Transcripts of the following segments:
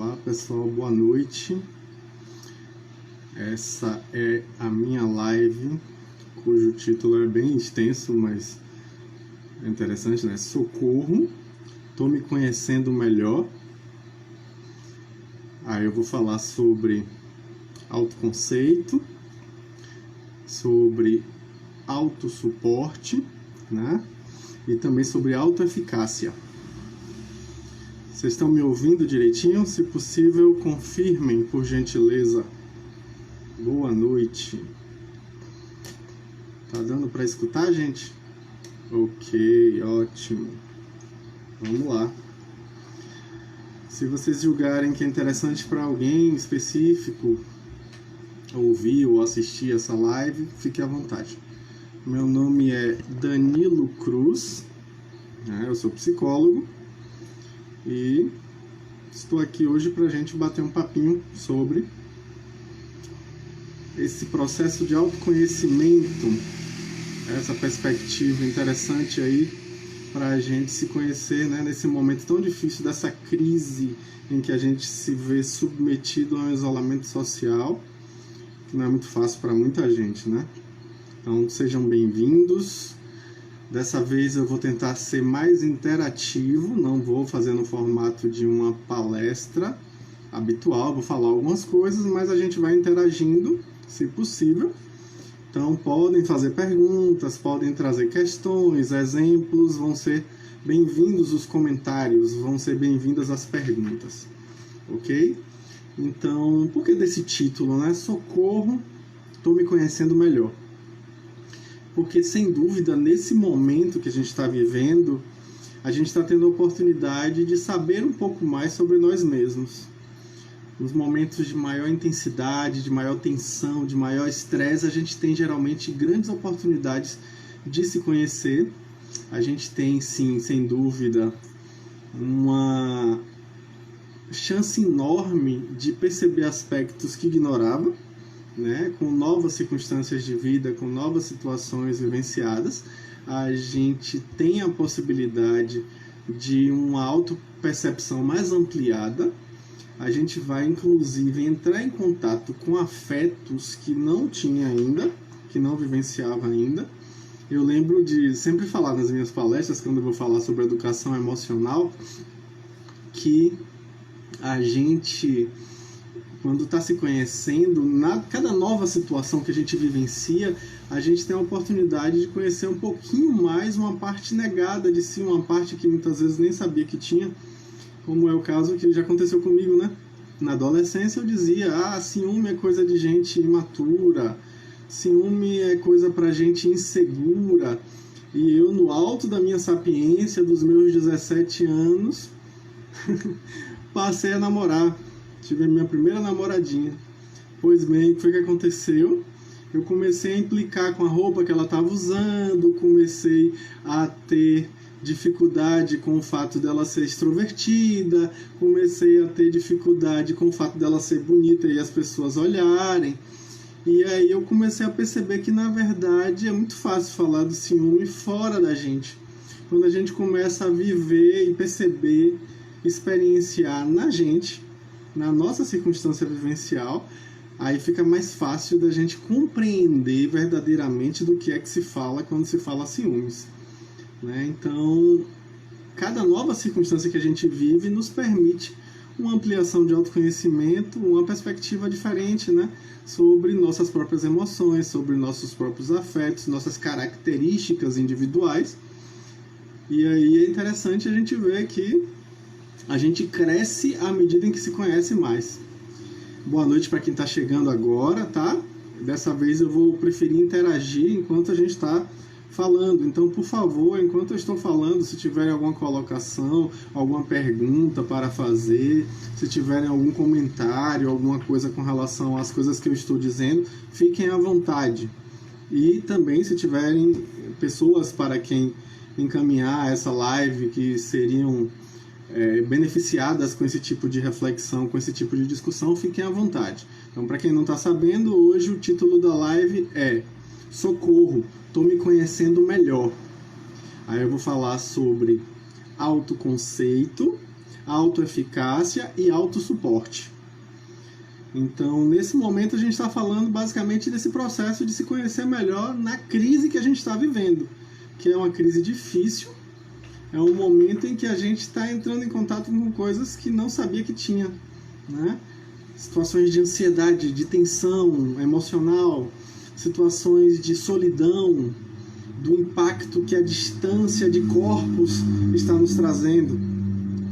Olá pessoal, boa noite. Essa é a minha live, cujo título é bem extenso, mas é interessante, né? Socorro, tô me conhecendo melhor. Aí eu vou falar sobre autoconceito, sobre autossuporte, né? E também sobre autoeficácia. Vocês estão me ouvindo direitinho? Se possível, confirmem, por gentileza. Boa noite. Tá dando para escutar, gente? Ok, ótimo. Vamos lá. Se vocês julgarem que é interessante para alguém específico ouvir ou assistir essa live, fique à vontade. Meu nome é Danilo Cruz, eu sou psicólogo e estou aqui hoje para a gente bater um papinho sobre esse processo de autoconhecimento, essa perspectiva interessante aí para a gente se conhecer, né, nesse momento tão difícil dessa crise em que a gente se vê submetido a um isolamento social, que não é muito fácil para muita gente, né? Então sejam bem-vindos. Dessa vez eu vou tentar ser mais interativo, não vou fazer no formato de uma palestra habitual, vou falar algumas coisas, mas a gente vai interagindo, se possível. Então podem fazer perguntas, podem trazer questões, exemplos, vão ser bem-vindos os comentários, vão ser bem-vindas as perguntas, ok? Então, por que desse título, né? Socorro, tô me conhecendo melhor. Porque, sem dúvida, nesse momento que a gente está vivendo, a gente está tendo a oportunidade de saber um pouco mais sobre nós mesmos. Nos momentos de maior intensidade, de maior tensão, de maior estresse, a gente tem geralmente grandes oportunidades de se conhecer. A gente tem, sim, sem dúvida, uma chance enorme de perceber aspectos que ignorava, né? Com novas circunstâncias de vida, com novas situações vivenciadas, a gente tem a possibilidade de uma autopercepção mais ampliada. A gente vai, inclusive, entrar em contato com afetos que não tinha ainda, que não vivenciava ainda. Eu lembro de sempre falar nas minhas palestras, quando eu vou falar sobre educação emocional, que a gente, quando está se conhecendo, cada nova situação que a gente vivencia, a gente tem a oportunidade de conhecer um pouquinho mais uma parte negada de si, uma parte que muitas vezes nem sabia que tinha, como é o caso que já aconteceu comigo, né? Na adolescência eu dizia, ciúme é coisa de gente imatura, ciúme é coisa pra gente insegura, e eu, no alto da minha sapiência, dos meus 17 anos, passei a namorar. Tive a minha primeira namoradinha. Pois bem, o que foi que aconteceu? Eu comecei a implicar com a roupa que ela estava usando, comecei a ter dificuldade com o fato dela ser extrovertida, comecei a ter dificuldade com o fato dela ser bonita e as pessoas olharem. E aí eu comecei a perceber que, na verdade, é muito fácil falar do ciúme fora da gente. Quando a gente começa a viver e perceber, experienciar na gente, na nossa circunstância vivencial, aí fica mais fácil da gente compreender verdadeiramente do que é que se fala quando se fala ciúmes, né? Então, cada nova circunstância que a gente vive nos permite uma ampliação de autoconhecimento, uma perspectiva diferente, né? Sobre nossas próprias emoções, sobre nossos próprios afetos, nossas características individuais. E aí é interessante a gente ver que a gente cresce à medida em que se conhece mais. Boa noite para quem está chegando agora, tá? Dessa vez eu vou preferir interagir enquanto a gente está falando. Então, por favor, enquanto eu estou falando, se tiverem alguma colocação, alguma pergunta para fazer, se tiverem algum comentário, alguma coisa com relação às coisas que eu estou dizendo, fiquem à vontade. E também, se tiverem pessoas para quem encaminhar essa live que seriam beneficiadas com esse tipo de reflexão, com esse tipo de discussão, fiquem à vontade. Então, para quem não está sabendo, hoje o título da live é Socorro, tô me conhecendo melhor. Aí eu vou falar sobre autoconceito, autoeficácia e autossuporte. Então, nesse momento, a gente está falando basicamente desse processo de se conhecer melhor na crise que a gente está vivendo, que é uma crise difícil, é um momento em que a gente está entrando em contato com coisas que não sabia que tinha, né? Situações de ansiedade, de tensão emocional, situações de solidão, do impacto que a distância de corpos está nos trazendo,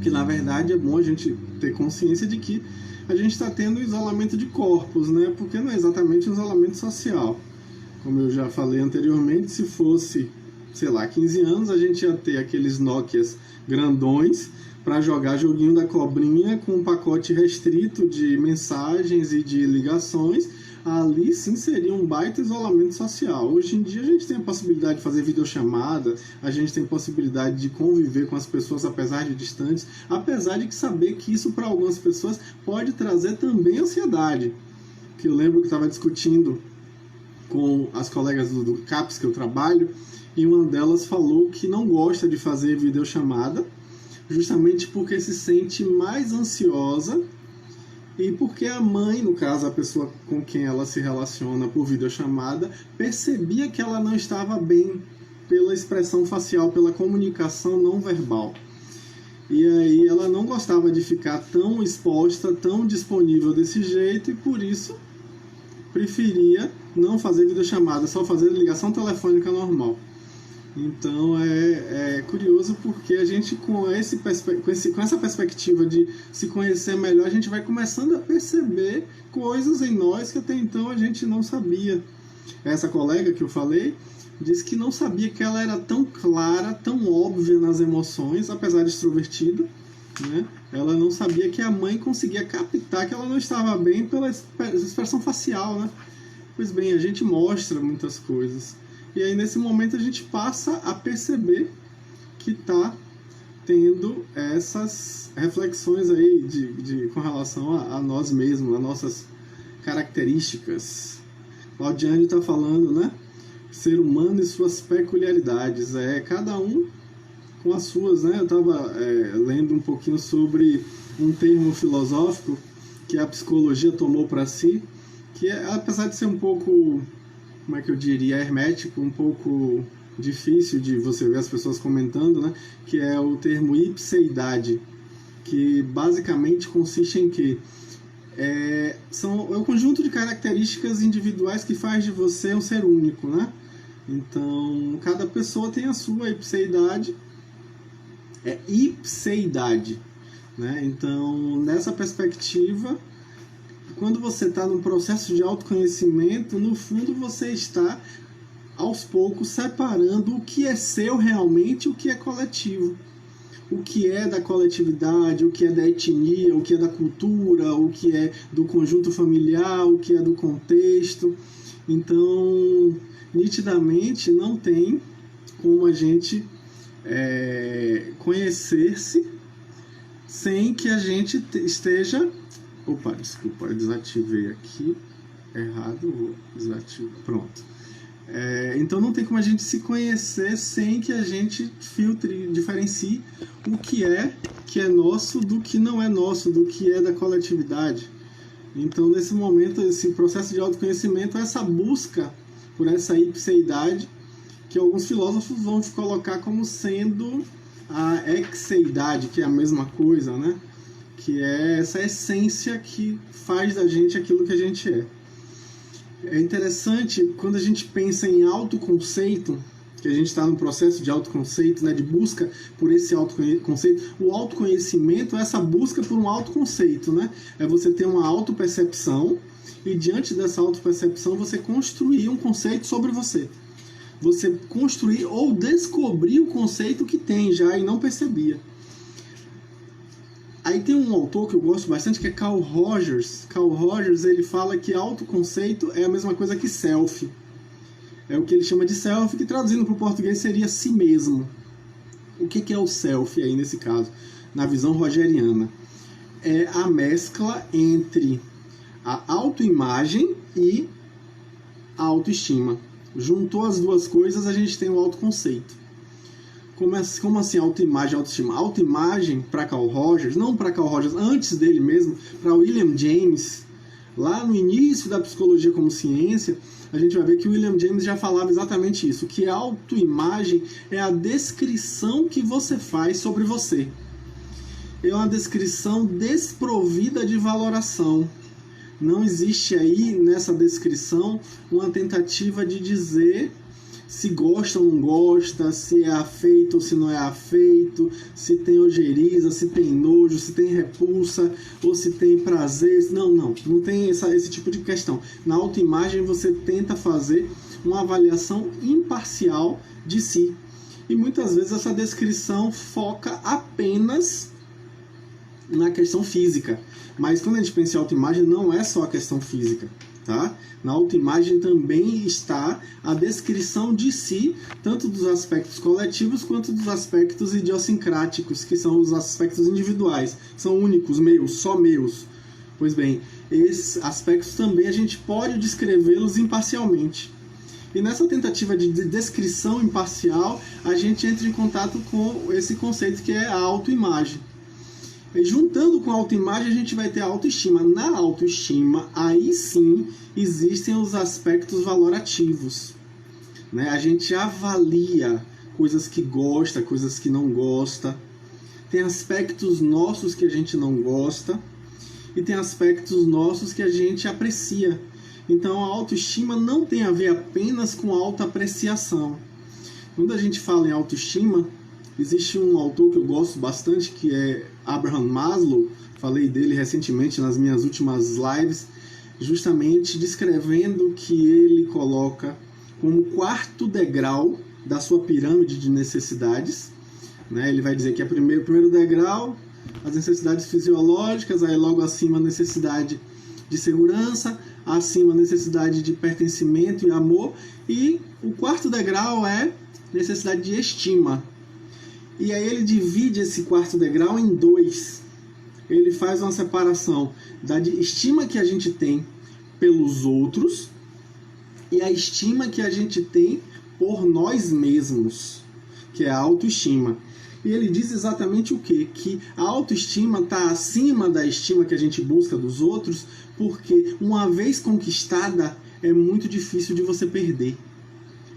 que na verdade é bom a gente ter consciência de que a gente está tendo isolamento de corpos, né? Porque não é exatamente um isolamento social. Como eu já falei anteriormente, se fosse, sei lá, 15 anos, a gente ia ter aqueles Nokias grandões para jogar joguinho da cobrinha com um pacote restrito de mensagens e de ligações. Ali sim seria um baita isolamento social. Hoje em dia a gente tem a possibilidade de fazer videochamada, a gente tem possibilidade de conviver com as pessoas apesar de distantes, apesar de saber que isso para algumas pessoas pode trazer também ansiedade. Que eu lembro que estava discutindo com as colegas do CAPS que eu trabalho, e uma delas falou que não gosta de fazer videochamada, justamente porque se sente mais ansiosa e porque a mãe, no caso a pessoa com quem ela se relaciona por videochamada, percebia que ela não estava bem pela expressão facial, pela comunicação não verbal. E aí ela não gostava de ficar tão exposta, tão disponível desse jeito, e por isso preferia não fazer videochamada, só fazer ligação telefônica normal. Então é curioso porque a gente com essa perspectiva de se conhecer melhor, a gente vai começando a perceber coisas em nós que até então a gente não sabia. Essa colega que eu falei disse que não sabia que ela era tão clara, tão óbvia nas emoções, apesar de extrovertida, né? Ela não sabia que a mãe conseguia captar que ela não estava bem pela expressão facial, né? Pois bem, a gente mostra muitas coisas. E aí, nesse momento, a gente passa a perceber que está tendo essas reflexões aí com relação a nós mesmos, a nossas características. Claudiane está falando, né? Ser humano e suas peculiaridades. Cada um com as suas, né? Eu estava lendo um pouquinho sobre um termo filosófico que a psicologia tomou para si, que apesar de ser um pouco, como é que eu diria, hermético, um pouco difícil de você ver as pessoas comentando, né? Que é o termo ipseidade, que basicamente consiste em que é o conjunto de características individuais que faz de você um ser único, né? Então, cada pessoa tem a sua ipseidade, ipseidade, né? Então, nessa perspectiva, quando você está num processo de autoconhecimento, no fundo você está, aos poucos, separando o que é seu realmente e o que é coletivo. O que é da coletividade, o que é da etnia, o que é da cultura, o que é do conjunto familiar, o que é do contexto. Então, nitidamente, não tem como a gente conhecer-se sem que a gente esteja... Opa, desculpa, eu desativei aqui errado, vou desativar, pronto. Então não tem como a gente se conhecer sem que a gente filtre, diferencie o que é nosso do que não é nosso, do que é da coletividade. Então, nesse momento, esse processo de autoconhecimento é essa busca por essa ipseidade, que alguns filósofos vão colocar como sendo a exeidade, que é a mesma coisa, né? Que é essa essência que faz da gente aquilo que a gente é. É interessante quando a gente pensa em autoconceito, que a gente está no processo de autoconceito, né, de busca por esse autoconceito. O autoconhecimento é essa busca por um autoconceito, né? É você ter uma autopercepção e diante dessa autopercepção você construir um conceito sobre você. Você construir ou descobrir o conceito que tem já e não percebia. Aí tem um autor que eu gosto bastante, que é Carl Rogers. Carl Rogers, ele fala que autoconceito é a mesma coisa que self. É o que ele chama de self, que traduzindo para o português seria si mesmo. O que é o self aí nesse caso? Na visão rogeriana. É a mescla entre a autoimagem e a autoestima. Juntou as duas coisas, a gente tem o autoconceito. Como assim autoimagem, autoestima? Autoimagem para Carl Rogers, não para Carl Rogers, antes dele mesmo, para William James, lá no início da psicologia como ciência, a gente vai ver que o William James já falava exatamente isso, que a autoimagem é a descrição que você faz sobre você. É uma descrição desprovida de valoração. Não existe aí nessa descrição uma tentativa de dizer se gosta ou não gosta, se é afeito ou se não é afeito, se tem ojeriza, se tem nojo, se tem repulsa ou se tem prazer. Não tem esse tipo de questão. Na autoimagem você tenta fazer uma avaliação imparcial de si. E muitas vezes essa descrição foca apenas na questão física. Mas quando a gente pensa em autoimagem, não é só a questão física. Tá? Na autoimagem também está a descrição de si, tanto dos aspectos coletivos quanto dos aspectos idiosincráticos, que são os aspectos individuais, são únicos, meus, só meus. Pois bem, esses aspectos também a gente pode descrevê-los imparcialmente. E nessa tentativa de descrição imparcial, a gente entra em contato com esse conceito que é a autoimagem. E juntando com a autoimagem, a gente vai ter a autoestima. Na autoestima, aí sim, existem os aspectos valorativos. Né? A gente avalia coisas que gosta, coisas que não gosta. Tem aspectos nossos que a gente não gosta. E tem aspectos nossos que a gente aprecia. Então, a autoestima não tem a ver apenas com autoapreciação. Quando a gente fala em autoestima, existe um autor que eu gosto bastante, que é Abraham Maslow. Falei dele recentemente nas minhas últimas lives, justamente descrevendo que ele coloca como quarto degrau da sua pirâmide de necessidades. Né? Ele vai dizer que é o primeiro degrau, as necessidades fisiológicas, aí logo acima a necessidade de segurança, acima a necessidade de pertencimento e amor, e o quarto degrau é necessidade de estima. E aí ele divide esse quarto degrau em dois. Ele faz uma separação da estima que a gente tem pelos outros e a estima que a gente tem por nós mesmos, que é a autoestima. E ele diz exatamente o quê? Que a autoestima está acima da estima que a gente busca dos outros, porque uma vez conquistada é muito difícil de você perder.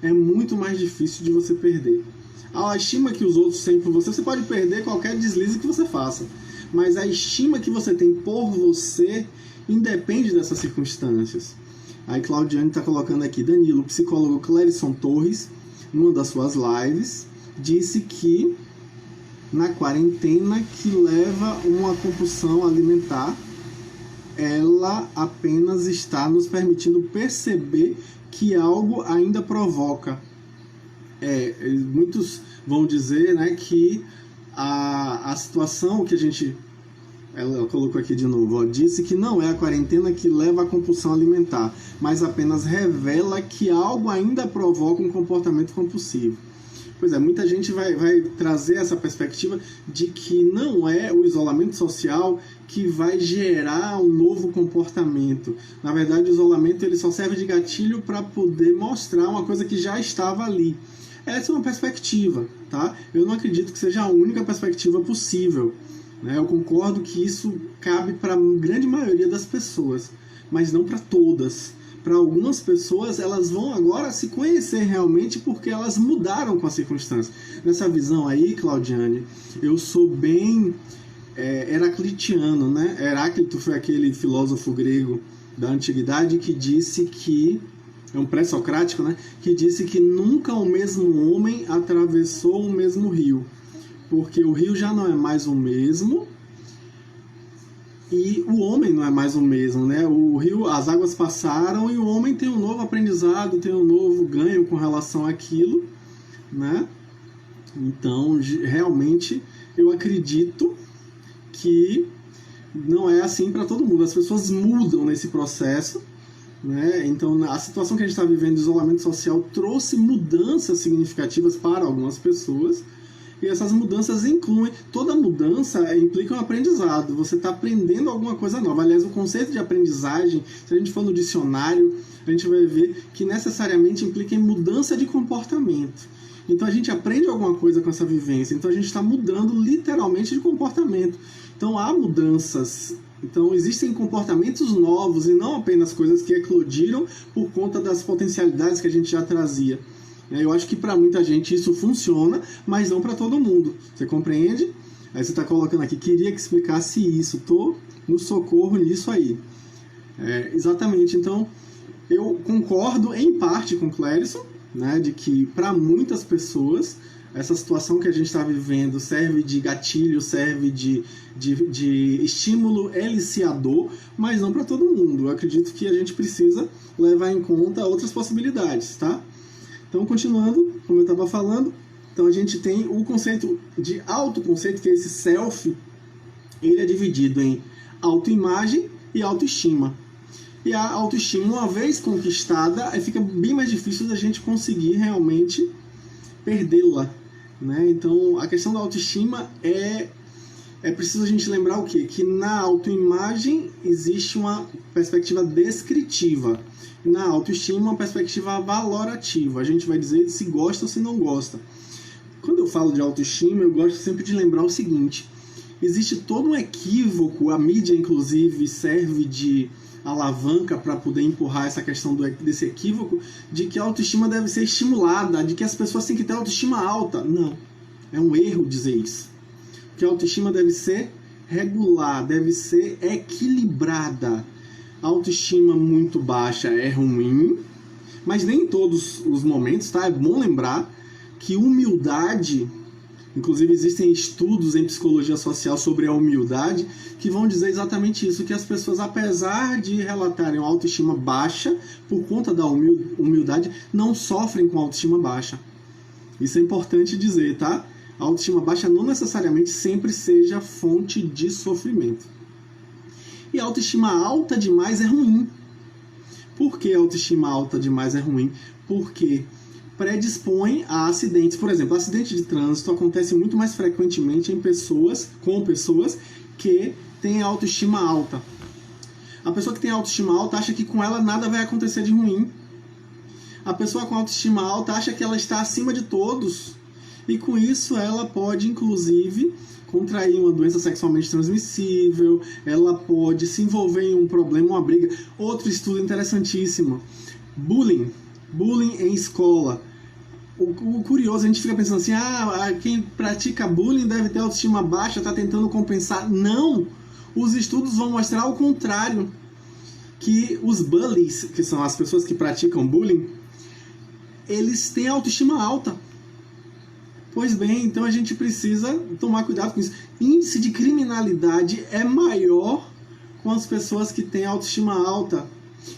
É muito mais difícil de você perder. A estima que os outros têm por você, você pode perder qualquer deslize que você faça. Mas a estima que você tem por você independe dessas circunstâncias. Aí Claudiane está colocando aqui, Danilo, o psicólogo Clérison Torres, numa das suas lives, disse que na quarentena que leva uma compulsão alimentar, ela apenas está nos permitindo perceber que algo ainda provoca. Muitos vão dizer, né, que a situação que a gente... Ela colocou aqui de novo, disse que não é a quarentena que leva à compulsão alimentar, mas apenas revela que algo ainda provoca um comportamento compulsivo. Pois é, muita gente vai trazer essa perspectiva de que não é o isolamento social que vai gerar um novo comportamento. Na verdade, o isolamento ele só serve de gatilho para poder mostrar uma coisa que já estava ali. Essa é uma perspectiva, tá? Eu não acredito que seja a única perspectiva possível. Eu concordo que isso cabe para a grande maioria das pessoas, mas não para todas. Para algumas pessoas, elas vão agora se conhecer realmente porque elas mudaram com as circunstâncias. Nessa visão aí, Claudiane, eu sou bem heraclitiano, né? Heráclito foi aquele filósofo grego da antiguidade que disse que, é um pré-socrático, né? Que disse que nunca o mesmo homem atravessou o mesmo rio. Porque o rio já não é mais o mesmo e o homem não é mais o mesmo, né? O rio, as águas passaram e o homem tem um novo aprendizado, tem um novo ganho com relação àquilo, né? Então, realmente, eu acredito que não é assim para todo mundo. As pessoas mudam nesse processo, né? Então, a situação que a gente está vivendo de isolamento social trouxe mudanças significativas para algumas pessoas. E essas mudanças incluem... Toda mudança implica um aprendizado. Você está aprendendo alguma coisa nova. Aliás, o conceito de aprendizagem, se a gente for no dicionário, a gente vai ver que necessariamente implica em mudança de comportamento. Então a gente aprende alguma coisa com essa vivência, então a gente está mudando literalmente de comportamento. Então há mudanças, então existem comportamentos novos e não apenas coisas que eclodiram por conta das potencialidades que a gente já trazia. Eu acho que para muita gente isso funciona, mas não para todo mundo. Você compreende? Aí você está colocando aqui, queria que explicasse isso, estou no socorro nisso aí. Exatamente, então eu concordo em parte com o Clérison, né, de que para muitas pessoas essa situação que a gente está vivendo serve de gatilho, serve de estímulo eliciador, mas não para todo mundo. Eu acredito que a gente precisa levar em conta outras possibilidades, tá? Então, continuando, como eu estava falando, então a gente tem o conceito de autoconceito, que é esse self, ele é dividido em autoimagem e autoestima. E a autoestima, uma vez conquistada, fica bem mais difícil da gente conseguir realmente perdê-la, né? Então, a questão da autoestima é preciso a gente lembrar o quê? Que na autoimagem existe uma perspectiva descritiva. Na autoestima, uma perspectiva valorativa. A gente vai dizer se gosta ou se não gosta. Quando eu falo de autoestima, eu gosto sempre de lembrar o seguinte: existe todo um equívoco, a mídia, inclusive, serve de alavanca para poder empurrar essa questão desse equívoco, de que a autoestima deve ser estimulada, de que as pessoas têm que ter autoestima alta. Não, é um erro dizer isso. Que a autoestima deve ser regular, deve ser equilibrada. A autoestima muito baixa é ruim, mas nem em todos os momentos, tá? É bom lembrar que humildade, inclusive existem estudos em psicologia social sobre a humildade que vão dizer exatamente isso, que as pessoas, apesar de relatarem uma autoestima baixa, por conta da humildade, não sofrem com autoestima baixa. Isso é importante dizer, tá? A autoestima baixa não necessariamente sempre seja fonte de sofrimento. E a autoestima alta demais é ruim. Por que a autoestima alta demais é ruim? Porque predispõe a acidentes. Por exemplo, acidente de trânsito acontece muito mais frequentemente com pessoas que têm autoestima alta. A pessoa que tem autoestima alta acha que com ela nada vai acontecer de ruim. A pessoa com autoestima alta acha que ela está acima de todos. E com isso ela pode, inclusive, contrair uma doença sexualmente transmissível, ela pode se envolver em um problema, uma briga. Outro estudo interessantíssimo: bullying em escola. O curioso, a gente fica pensando assim, quem pratica bullying deve ter autoestima baixa, está tentando compensar. Não! Os estudos vão mostrar o contrário, que os bullies, que são as pessoas que praticam bullying, eles têm autoestima alta. Pois bem, então a gente precisa tomar cuidado com isso. Índice de criminalidade é maior com as pessoas que têm autoestima alta.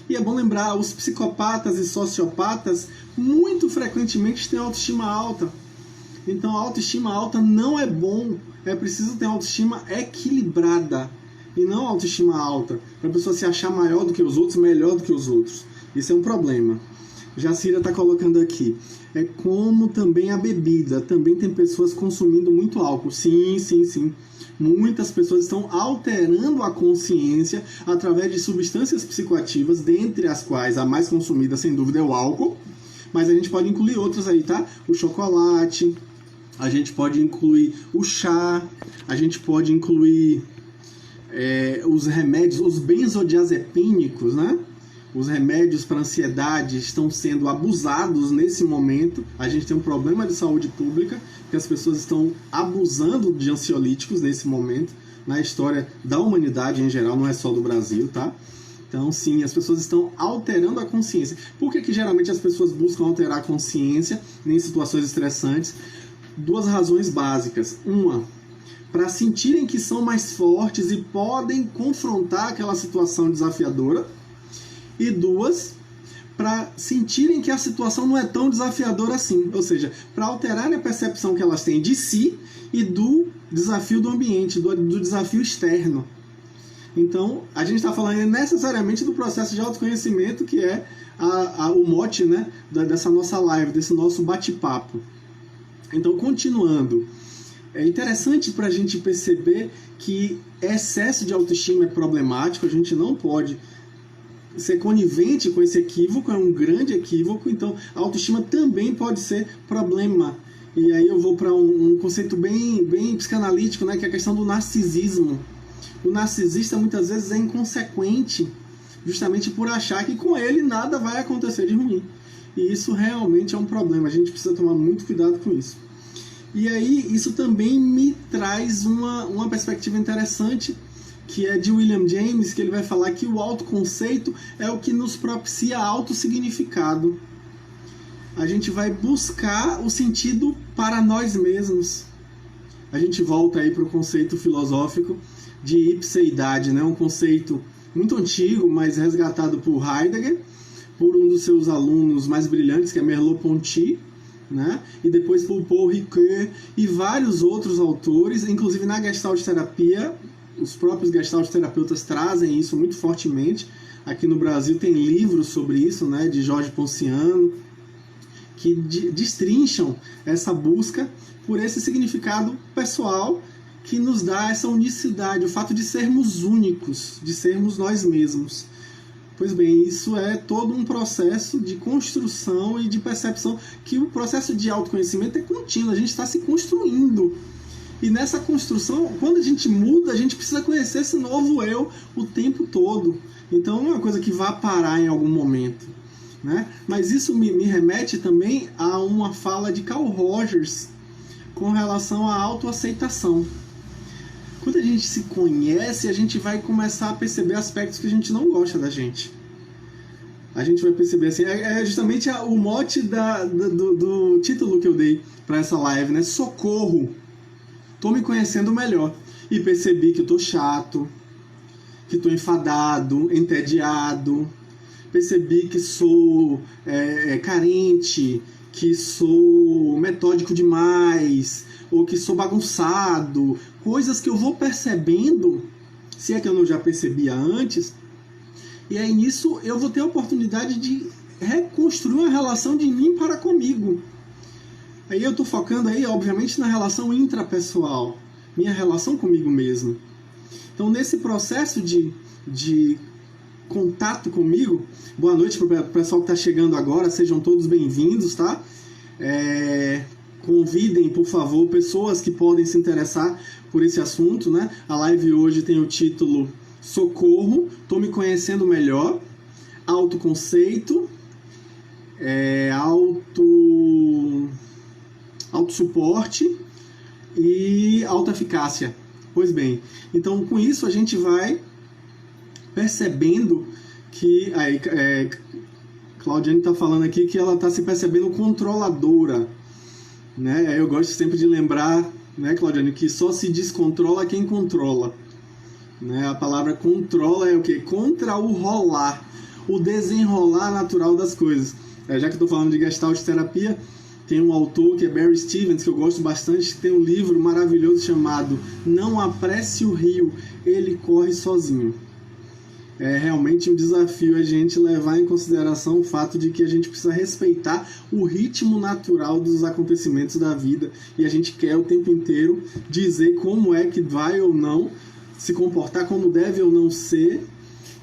E é bom lembrar, os psicopatas e sociopatas muito frequentemente têm autoestima alta. Então a autoestima alta não é bom. É preciso ter autoestima equilibrada e não autoestima alta, para a pessoa se achar maior do que os outros, melhor do que os outros. Isso é um problema. Jacira está colocando aqui. É como também a bebida. Também tem pessoas consumindo muito álcool. Sim. Muitas pessoas estão alterando a consciência através de substâncias psicoativas, dentre as quais a mais consumida, sem dúvida, é o álcool. Mas a gente pode incluir outras aí, tá? O chocolate, a gente pode incluir o chá, a gente pode incluir os remédios, os benzodiazepínicos, né? Os remédios para ansiedade estão sendo abusados nesse momento. A gente tem um problema de saúde pública, que as pessoas estão abusando de ansiolíticos nesse momento, na história da humanidade em geral, não é só do Brasil, tá? Então, sim, as pessoas estão alterando a consciência. Por que geralmente as pessoas buscam alterar a consciência em situações estressantes? Duas razões básicas. Uma, para sentirem que são mais fortes e podem confrontar aquela situação desafiadora. E duas, para sentirem que a situação não é tão desafiadora assim. Ou seja, para alterar a percepção que elas têm de si e do desafio do ambiente, do desafio externo. Então, a gente está falando necessariamente do processo de autoconhecimento, que é o mote, né, dessa nossa live, desse nosso bate-papo. Então, continuando, é interessante para a gente perceber que excesso de autoestima é problemático. A gente não pode ser conivente com esse equívoco, é um grande equívoco. Então a autoestima também pode ser problema. E aí eu vou para um conceito bem psicanalítico, né, que é a questão do narcisismo. O narcisista muitas vezes é inconsequente, justamente por achar que com ele nada vai acontecer de ruim. E isso realmente é um problema, a gente precisa tomar muito cuidado com isso. E aí isso também me traz uma perspectiva interessante, que é de William James, que ele vai falar que o autoconceito é o que nos propicia autossignificado. A gente vai buscar o sentido para nós mesmos. A gente volta aí para o conceito filosófico de ipseidade, né? Um conceito muito antigo, mas resgatado por Heidegger, por um dos seus alunos mais brilhantes, que é Merleau-Ponty, né? E depois por Paul Ricoeur e vários outros autores, inclusive na Gestalt terapia. Os próprios Gestalt terapeutas trazem isso muito fortemente. Aqui no Brasil tem livros sobre isso, né, de Jorge Ponciano, que destrincham essa busca por esse significado pessoal que nos dá essa unicidade, o fato de sermos únicos, de sermos nós mesmos. Pois bem, isso é todo um processo de construção e de percepção, que o processo de autoconhecimento é contínuo, a gente está se construindo. E nessa construção, quando a gente muda, a gente precisa conhecer esse novo eu o tempo todo. Então não é uma coisa que vá parar em algum momento, né? Mas isso me remete também a uma fala de Carl Rogers com relação à autoaceitação. Quando a gente se conhece, a gente vai começar a perceber aspectos que a gente não gosta da gente. A gente vai perceber assim, é justamente o mote do título que eu dei para essa live, né? Socorro! Tô me conhecendo melhor. E percebi que eu tô chato, que tô enfadado, entediado. Percebi que sou carente, que sou metódico demais, ou que sou bagunçado. Coisas que eu vou percebendo, se é que eu não já percebia antes. E aí nisso eu vou ter a oportunidade de reconstruir uma relação de mim para comigo. Aí eu estou focando aí, obviamente, na relação intrapessoal, minha relação comigo mesmo. Então, nesse processo de contato comigo, boa noite para o pessoal que está chegando agora, sejam todos bem-vindos, tá? Convidem, por favor, pessoas que podem se interessar por esse assunto, né? A live hoje tem o título Socorro, estou me conhecendo melhor, autoconceito, autossuporte e autoeficácia. Pois bem, então com isso a gente vai percebendo que... Claudiane está falando aqui que ela está se percebendo controladora, né? Eu gosto sempre de lembrar, né, Claudiane, que só se descontrola quem controla, né? A palavra controla é o quê? Contra o rolar, o desenrolar natural das coisas. Já que estou falando de Gestalt terapia, tem um autor que é Barry Stevens, que eu gosto bastante, que tem um livro maravilhoso chamado Não Apresse o Rio, Ele Corre Sozinho. É realmente um desafio a gente levar em consideração o fato de que a gente precisa respeitar o ritmo natural dos acontecimentos da vida, e a gente quer o tempo inteiro dizer como é que vai ou não se comportar, como deve ou não ser,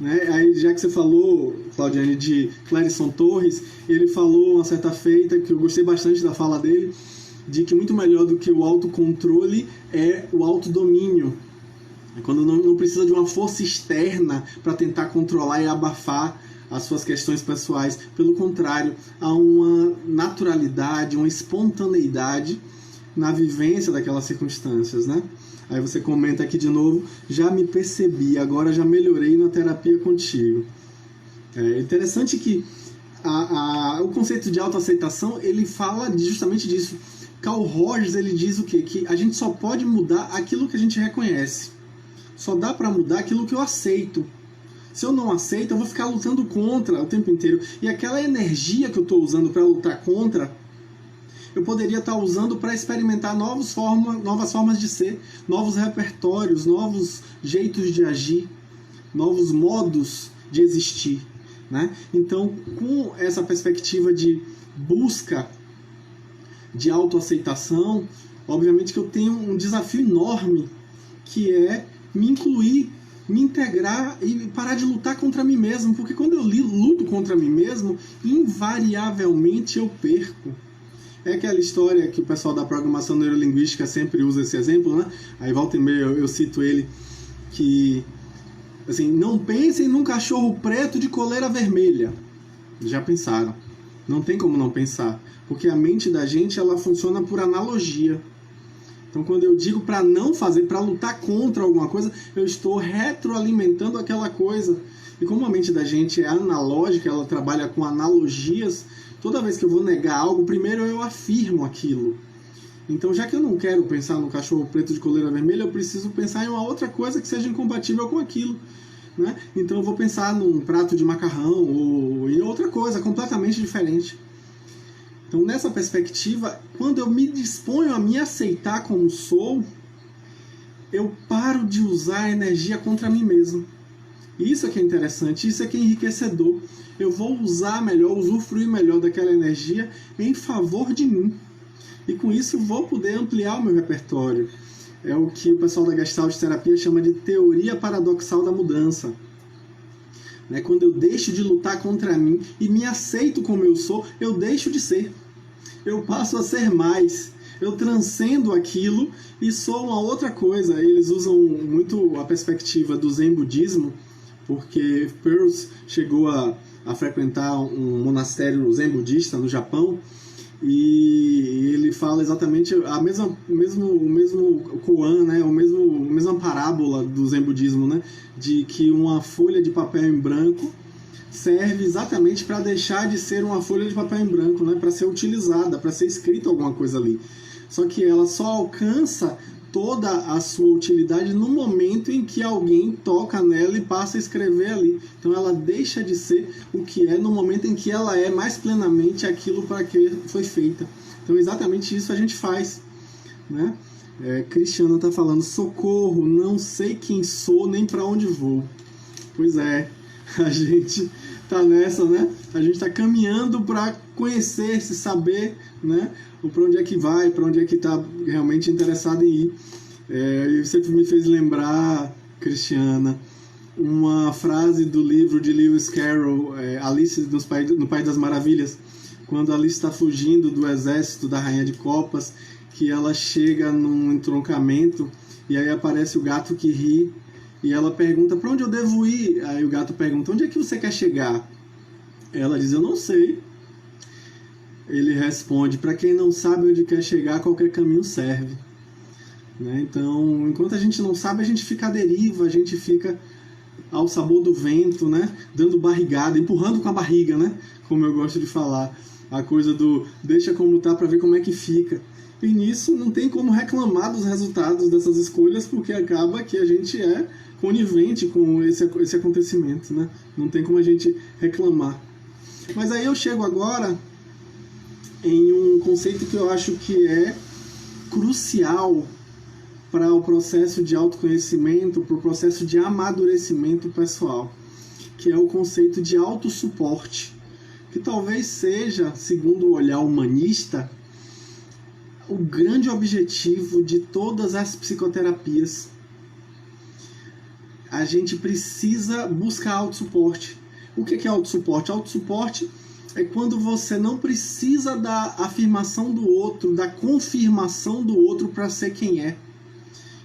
né? Aí, já que você falou, Claudiane, de Clérison Torres, ele falou uma certa feita, que eu gostei bastante da fala dele, de que muito melhor do que o autocontrole é o autodomínio. Quando não precisa de uma força externa para tentar controlar e abafar as suas questões pessoais. Pelo contrário, há uma naturalidade, uma espontaneidade na vivência daquelas circunstâncias, né? Aí você comenta aqui de novo, já me percebi, agora já melhorei na terapia contigo. É interessante que o conceito de autoaceitação, ele fala justamente disso. Carl Rogers, ele diz o quê? Que a gente só pode mudar aquilo que a gente reconhece. Só dá para mudar aquilo que eu aceito. Se eu não aceito, eu vou ficar lutando contra o tempo inteiro. E aquela energia que eu estou usando para lutar contra, eu poderia estar usando para experimentar novas formas de ser, novos repertórios, novos jeitos de agir, novos modos de existir, né? Então, com essa perspectiva de busca de autoaceitação, obviamente que eu tenho um desafio enorme, que é me incluir me integrar e parar de lutar contra mim mesmo, porque quando eu luto contra mim mesmo, invariavelmente eu perco. É aquela história que o pessoal da programação neurolinguística sempre usa esse exemplo, né? Aí volta e meia eu cito ele, que assim, não pensem num cachorro preto de coleira vermelha. Já pensaram? Não tem como não pensar, porque a mente da gente ela funciona por analogia. Então, quando eu digo para não fazer, para lutar contra alguma coisa, eu estou retroalimentando aquela coisa. E como a mente da gente é analógica, ela trabalha com analogias, toda vez que eu vou negar algo, primeiro eu afirmo aquilo. Então, já que eu não quero pensar no cachorro preto de coleira vermelha, eu preciso pensar em uma outra coisa que seja incompatível com aquilo. Né? Então, eu vou pensar num prato de macarrão ou em outra coisa completamente diferente. Então, nessa perspectiva, quando eu me disponho a me aceitar como sou, eu paro de usar a energia contra mim mesmo. Isso é que é interessante, isso é que é enriquecedor. Eu vou usar melhor, usufruir melhor daquela energia em favor de mim. E com isso vou poder ampliar o meu repertório. É o que o pessoal da Gestalt terapia chama de teoria paradoxal da mudança. Quando eu deixo de lutar contra mim e me aceito como eu sou, eu deixo de ser. Eu passo a ser mais. Eu transcendo aquilo e sou uma outra coisa. Eles usam muito a perspectiva do Zen budismo, porque Peirce chegou a frequentar um monastério zen budista no Japão, e ele fala exatamente o mesmo koan, né? a mesma parábola do zen budismo, né? De que uma folha de papel em branco serve exatamente para deixar de ser uma folha de papel em branco, né? Para ser utilizada, para ser escrita alguma coisa ali. Só que ela só alcança toda a sua utilidade no momento em que alguém toca nela e passa a escrever ali. Então ela deixa de ser o que é no momento em que ela é mais plenamente aquilo para que foi feita. Então exatamente isso a gente faz, né? Cristiana está falando: socorro, não sei quem sou nem para onde vou. Pois é, a gente está nessa, né? A gente está caminhando para conhecer-se, saber, né? Para onde é que vai, para onde é que está realmente interessado em ir. E você me fez lembrar, Cristiana, uma frase do livro de Lewis Carroll, Alice no País das Maravilhas, quando Alice está fugindo do exército da Rainha de Copas, que ela chega num entroncamento e aí aparece o gato que ri e ela pergunta: para onde eu devo ir? Aí o gato pergunta: onde é que você quer chegar? Ela diz: eu não sei. Ele responde: para quem não sabe onde quer chegar, qualquer caminho serve. Então, enquanto a gente não sabe, a gente fica à deriva, a gente fica ao sabor do vento, né? Dando barrigada, empurrando com a barriga, né? Como eu gosto de falar, a coisa do deixa como tá para ver como é que fica. E nisso não tem como reclamar dos resultados dessas escolhas, porque acaba que a gente é conivente com esse acontecimento, né? Não tem como a gente reclamar. Mas aí eu chego agora em um conceito que eu acho que é crucial para o processo de autoconhecimento, para o processo de amadurecimento pessoal, que é o conceito de autossuporte, que talvez seja, segundo o olhar humanista, o grande objetivo de todas as psicoterapias. A gente precisa buscar autossuporte. O que é autossuporte? Autossuporte é quando você não precisa da afirmação do outro, da confirmação do outro para ser quem é.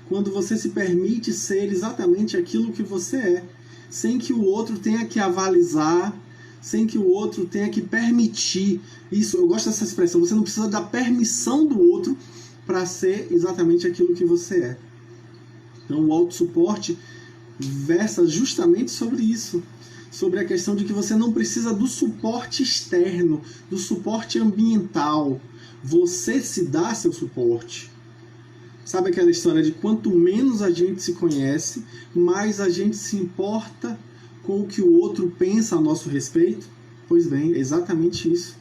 Quando você se permite ser exatamente aquilo que você é, sem que o outro tenha que avalizar, sem que o outro tenha que permitir. Isso, eu gosto dessa expressão. Você não precisa da permissão do outro para ser exatamente aquilo que você é. Então o autossuporte versa justamente sobre isso, sobre a questão de que você não precisa do suporte externo, do suporte ambiental. Você se dá seu suporte. Sabe aquela história de quanto menos a gente se conhece, mais a gente se importa com o que o outro pensa a nosso respeito? Pois bem, é exatamente isso.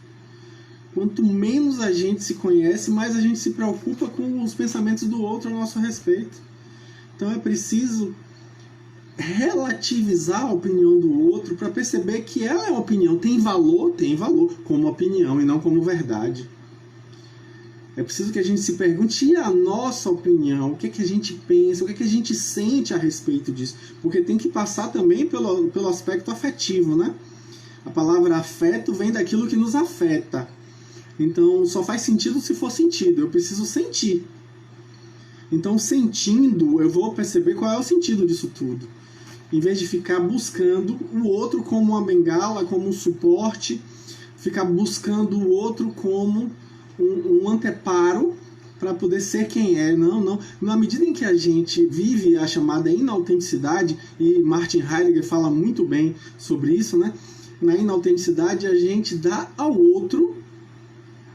Quanto menos a gente se conhece, mais a gente se preocupa com os pensamentos do outro a nosso respeito. Então é preciso relativizar a opinião do outro para perceber que ela é uma opinião. Tem valor como opinião e não como verdade. É preciso que a gente se pergunte, e a nossa opinião? O que é que a gente pensa? O que é que a gente sente a respeito disso? Porque tem que passar também pelo aspecto afetivo, né? A palavra afeto vem daquilo que nos afeta. Então, só faz sentido se for sentido. Eu preciso sentir. Então, sentindo, eu vou perceber qual é o sentido disso tudo. Em vez de ficar buscando o outro como uma bengala, como um suporte, ficar buscando o outro como um anteparo para poder ser quem é. Não. Na medida em que a gente vive a chamada inautenticidade, e Martin Heidegger fala muito bem sobre isso, né? Na inautenticidade, a gente dá ao outro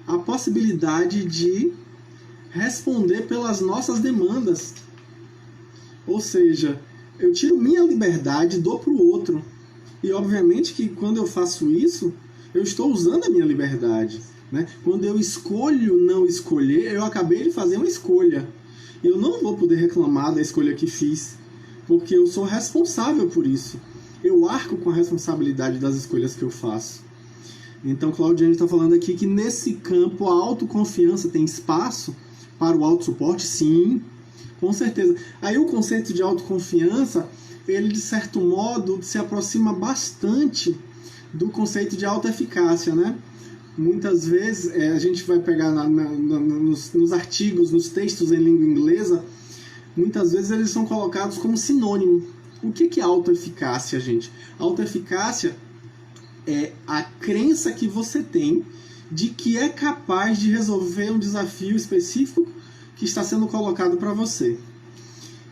a possibilidade de responder pelas nossas demandas. Ou seja, eu tiro minha liberdade, dou para o outro. E obviamente que quando eu faço isso, eu estou usando a minha liberdade, né? Quando eu escolho não escolher, eu acabei de fazer uma escolha. E eu não vou poder reclamar da escolha que fiz, porque eu sou responsável por isso. Eu arco com a responsabilidade das escolhas que eu faço. Então, Claudiane está falando aqui que nesse campo a autoconfiança tem espaço para o autossuporte? Sim, com certeza. Aí o conceito de autoconfiança, ele de certo modo se aproxima bastante do conceito de autoeficácia, né? Muitas vezes a gente vai pegar nos artigos, nos textos em língua inglesa, muitas vezes eles são colocados como sinônimo. O que é autoeficácia, gente? Autoeficácia é a crença que você tem de que é capaz de resolver um desafio específico que está sendo colocado para você.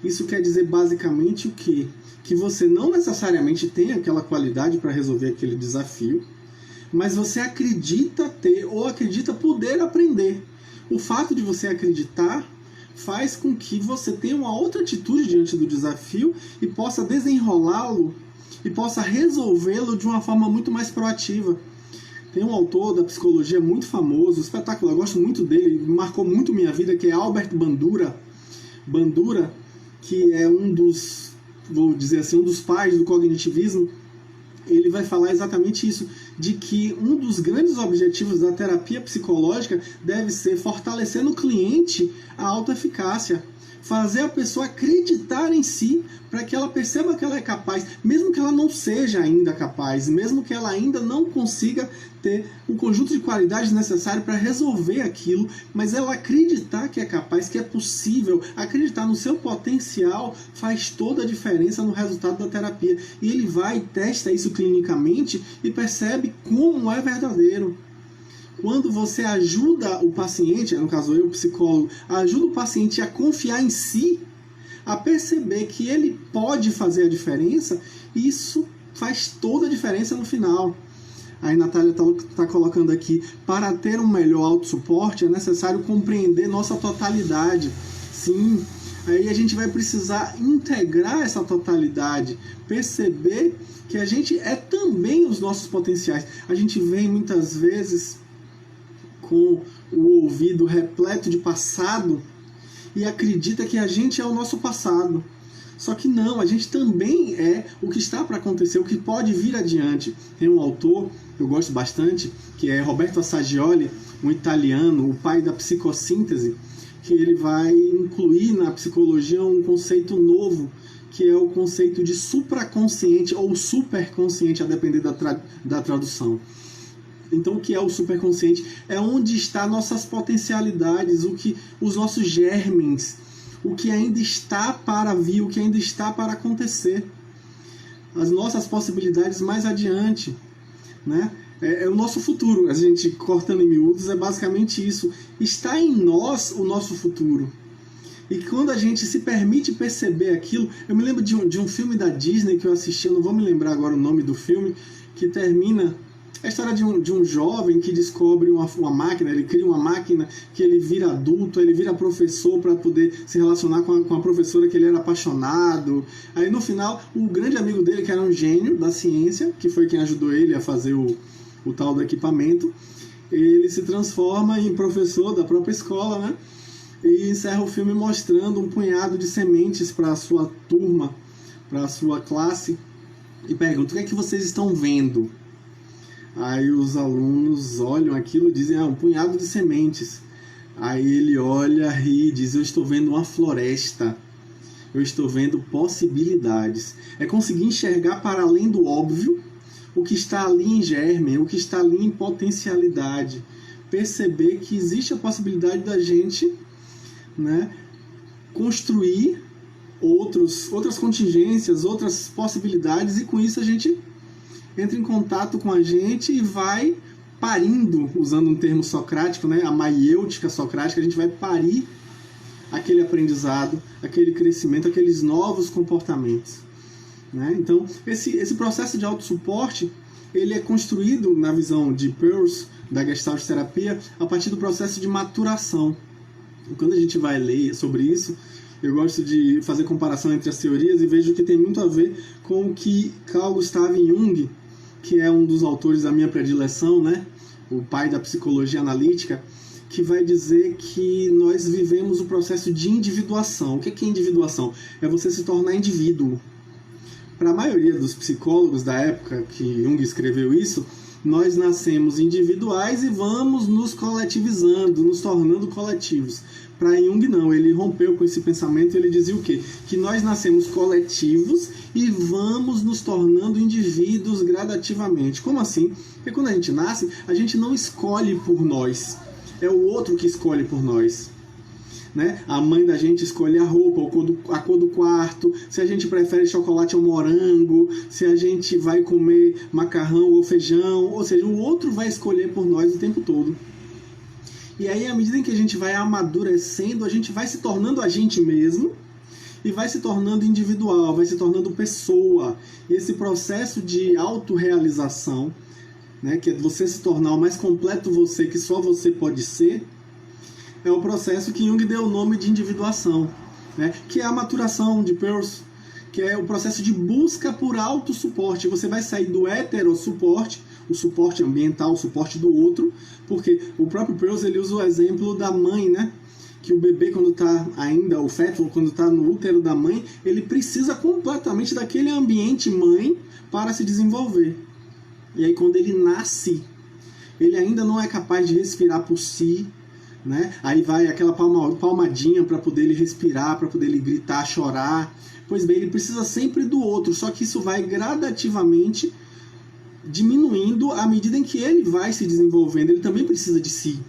Isso quer dizer basicamente o quê? Que você não necessariamente tem aquela qualidade para resolver aquele desafio, mas você acredita ter ou acredita poder aprender. O fato de você acreditar faz com que você tenha uma outra atitude diante do desafio e possa desenrolá-lo e possa resolvê-lo de uma forma muito mais proativa. Tem um autor da psicologia muito famoso, espetacular, eu gosto muito dele, marcou muito minha vida, que é Albert Bandura. Bandura, que é um dos, vou dizer assim, um dos pais do cognitivismo. Ele vai falar exatamente isso, de que um dos grandes objetivos da terapia psicológica deve ser fortalecer no cliente a autoeficácia, fazer a pessoa acreditar em si, para que ela perceba que ela é capaz, mesmo que ela não seja ainda capaz, mesmo que ela ainda não consiga ter o conjunto de qualidades necessário para resolver aquilo, mas ela acreditar que é capaz, que é possível, acreditar no seu potencial, faz toda a diferença no resultado da terapia. E ele vai, testa isso clinicamente e percebe como é verdadeiro. Quando você ajuda o paciente, no caso eu, psicólogo, ajuda o paciente a confiar em si, a perceber que ele pode fazer a diferença, isso faz toda a diferença no final. Aí Natália está colocando aqui, para ter um melhor autossuporte é necessário compreender nossa totalidade. Sim, aí a gente vai precisar integrar essa totalidade, perceber que a gente é também os nossos potenciais. A gente vem muitas vezes com o ouvido repleto de passado e acredita que a gente é o nosso passado. Só que não, a gente também é o que está para acontecer, o que pode vir adiante. Tem um autor que eu gosto bastante, que é Roberto Assagioli, um italiano, o pai da psicossíntese, que ele vai incluir na psicologia um conceito novo, que é o conceito de supraconsciente ou superconsciente, a depender da tradução. Então, o que é o superconsciente? É onde estão nossas potencialidades, os nossos germens, o que ainda está para vir, o que ainda está para acontecer. As nossas possibilidades mais adiante, né? É o nosso futuro. A gente, cortando em miúdos, é basicamente isso. Está em nós o nosso futuro. E quando a gente se permite perceber aquilo... Eu me lembro de um filme da Disney que eu assisti, eu não vou me lembrar agora o nome do filme, que termina... A história de um jovem que descobre uma máquina, ele cria uma máquina que ele vira adulto, ele vira professor para poder se relacionar com a professora que ele era apaixonado. Aí no final, o grande amigo dele, que era um gênio da ciência, que foi quem ajudou ele a fazer o tal do equipamento, ele se transforma em professor da própria escola, né? E encerra o filme mostrando um punhado de sementes para a sua turma, para a sua classe, e pergunta: o que é que vocês estão vendo? Aí os alunos olham aquilo e dizem: um punhado de sementes. Aí ele olha, ri e diz: eu estou vendo uma floresta, eu estou vendo possibilidades. É conseguir enxergar para além do óbvio o que está ali em germe, o que está ali em potencialidade. Perceber que existe a possibilidade da gente, né, construir outras contingências, outras possibilidades, e com isso a gente entra em contato com a gente e vai parindo, usando um termo socrático, né, a maiêutica socrática, a gente vai parir aquele aprendizado, aquele crescimento, aqueles novos comportamentos, né? Então, esse processo de autossuporte, ele é construído, na visão de Peirce, da Gestalt terapia, a partir do processo de maturação. E quando a gente vai ler sobre isso, eu gosto de fazer comparação entre as teorias e vejo que tem muito a ver com o que Carl Gustav Jung, que é um dos autores da minha predileção, né, o pai da psicologia analítica, que vai dizer que nós vivemos o processo de individuação. O que é individuação? É você se tornar indivíduo. Para a maioria dos psicólogos da época que Jung escreveu isso, nós nascemos individuais e vamos nos coletivizando, nos tornando coletivos. Para Jung não, ele rompeu com esse pensamento e ele dizia o quê? Que nós nascemos coletivos e vamos nos tornando indivíduos gradativamente. Como assim? Porque quando a gente nasce, a gente não escolhe por nós. É o outro que escolhe por nós, né? A mãe da gente escolhe a roupa, a cor do quarto, se a gente prefere chocolate ou morango, se a gente vai comer macarrão ou feijão, ou seja, o outro vai escolher por nós o tempo todo. E aí, à medida em que a gente vai amadurecendo, a gente vai se tornando a gente mesmo e vai se tornando individual, vai se tornando pessoa. E esse processo de autorrealização, né, que é você se tornar o mais completo você que só você pode ser, é o processo que Jung deu o nome de individuação, né, que é a maturação de Peirce, que é o processo de busca por autossuporte. Você vai sair do heterossuporte, o suporte ambiental, o suporte do outro, porque o próprio Peirce, ele usa o exemplo da mãe, né, que o bebê, quando está ainda, o feto, quando está no útero da mãe, ele precisa completamente daquele ambiente mãe para se desenvolver. E aí quando ele nasce, ele ainda não é capaz de respirar por si, né? Aí vai aquela palmadinha para poder ele respirar, para poder ele gritar, chorar. Pois bem, ele precisa sempre do outro, só que isso vai gradativamente diminuindo à medida em que ele vai se desenvolvendo. Ele também precisa de si.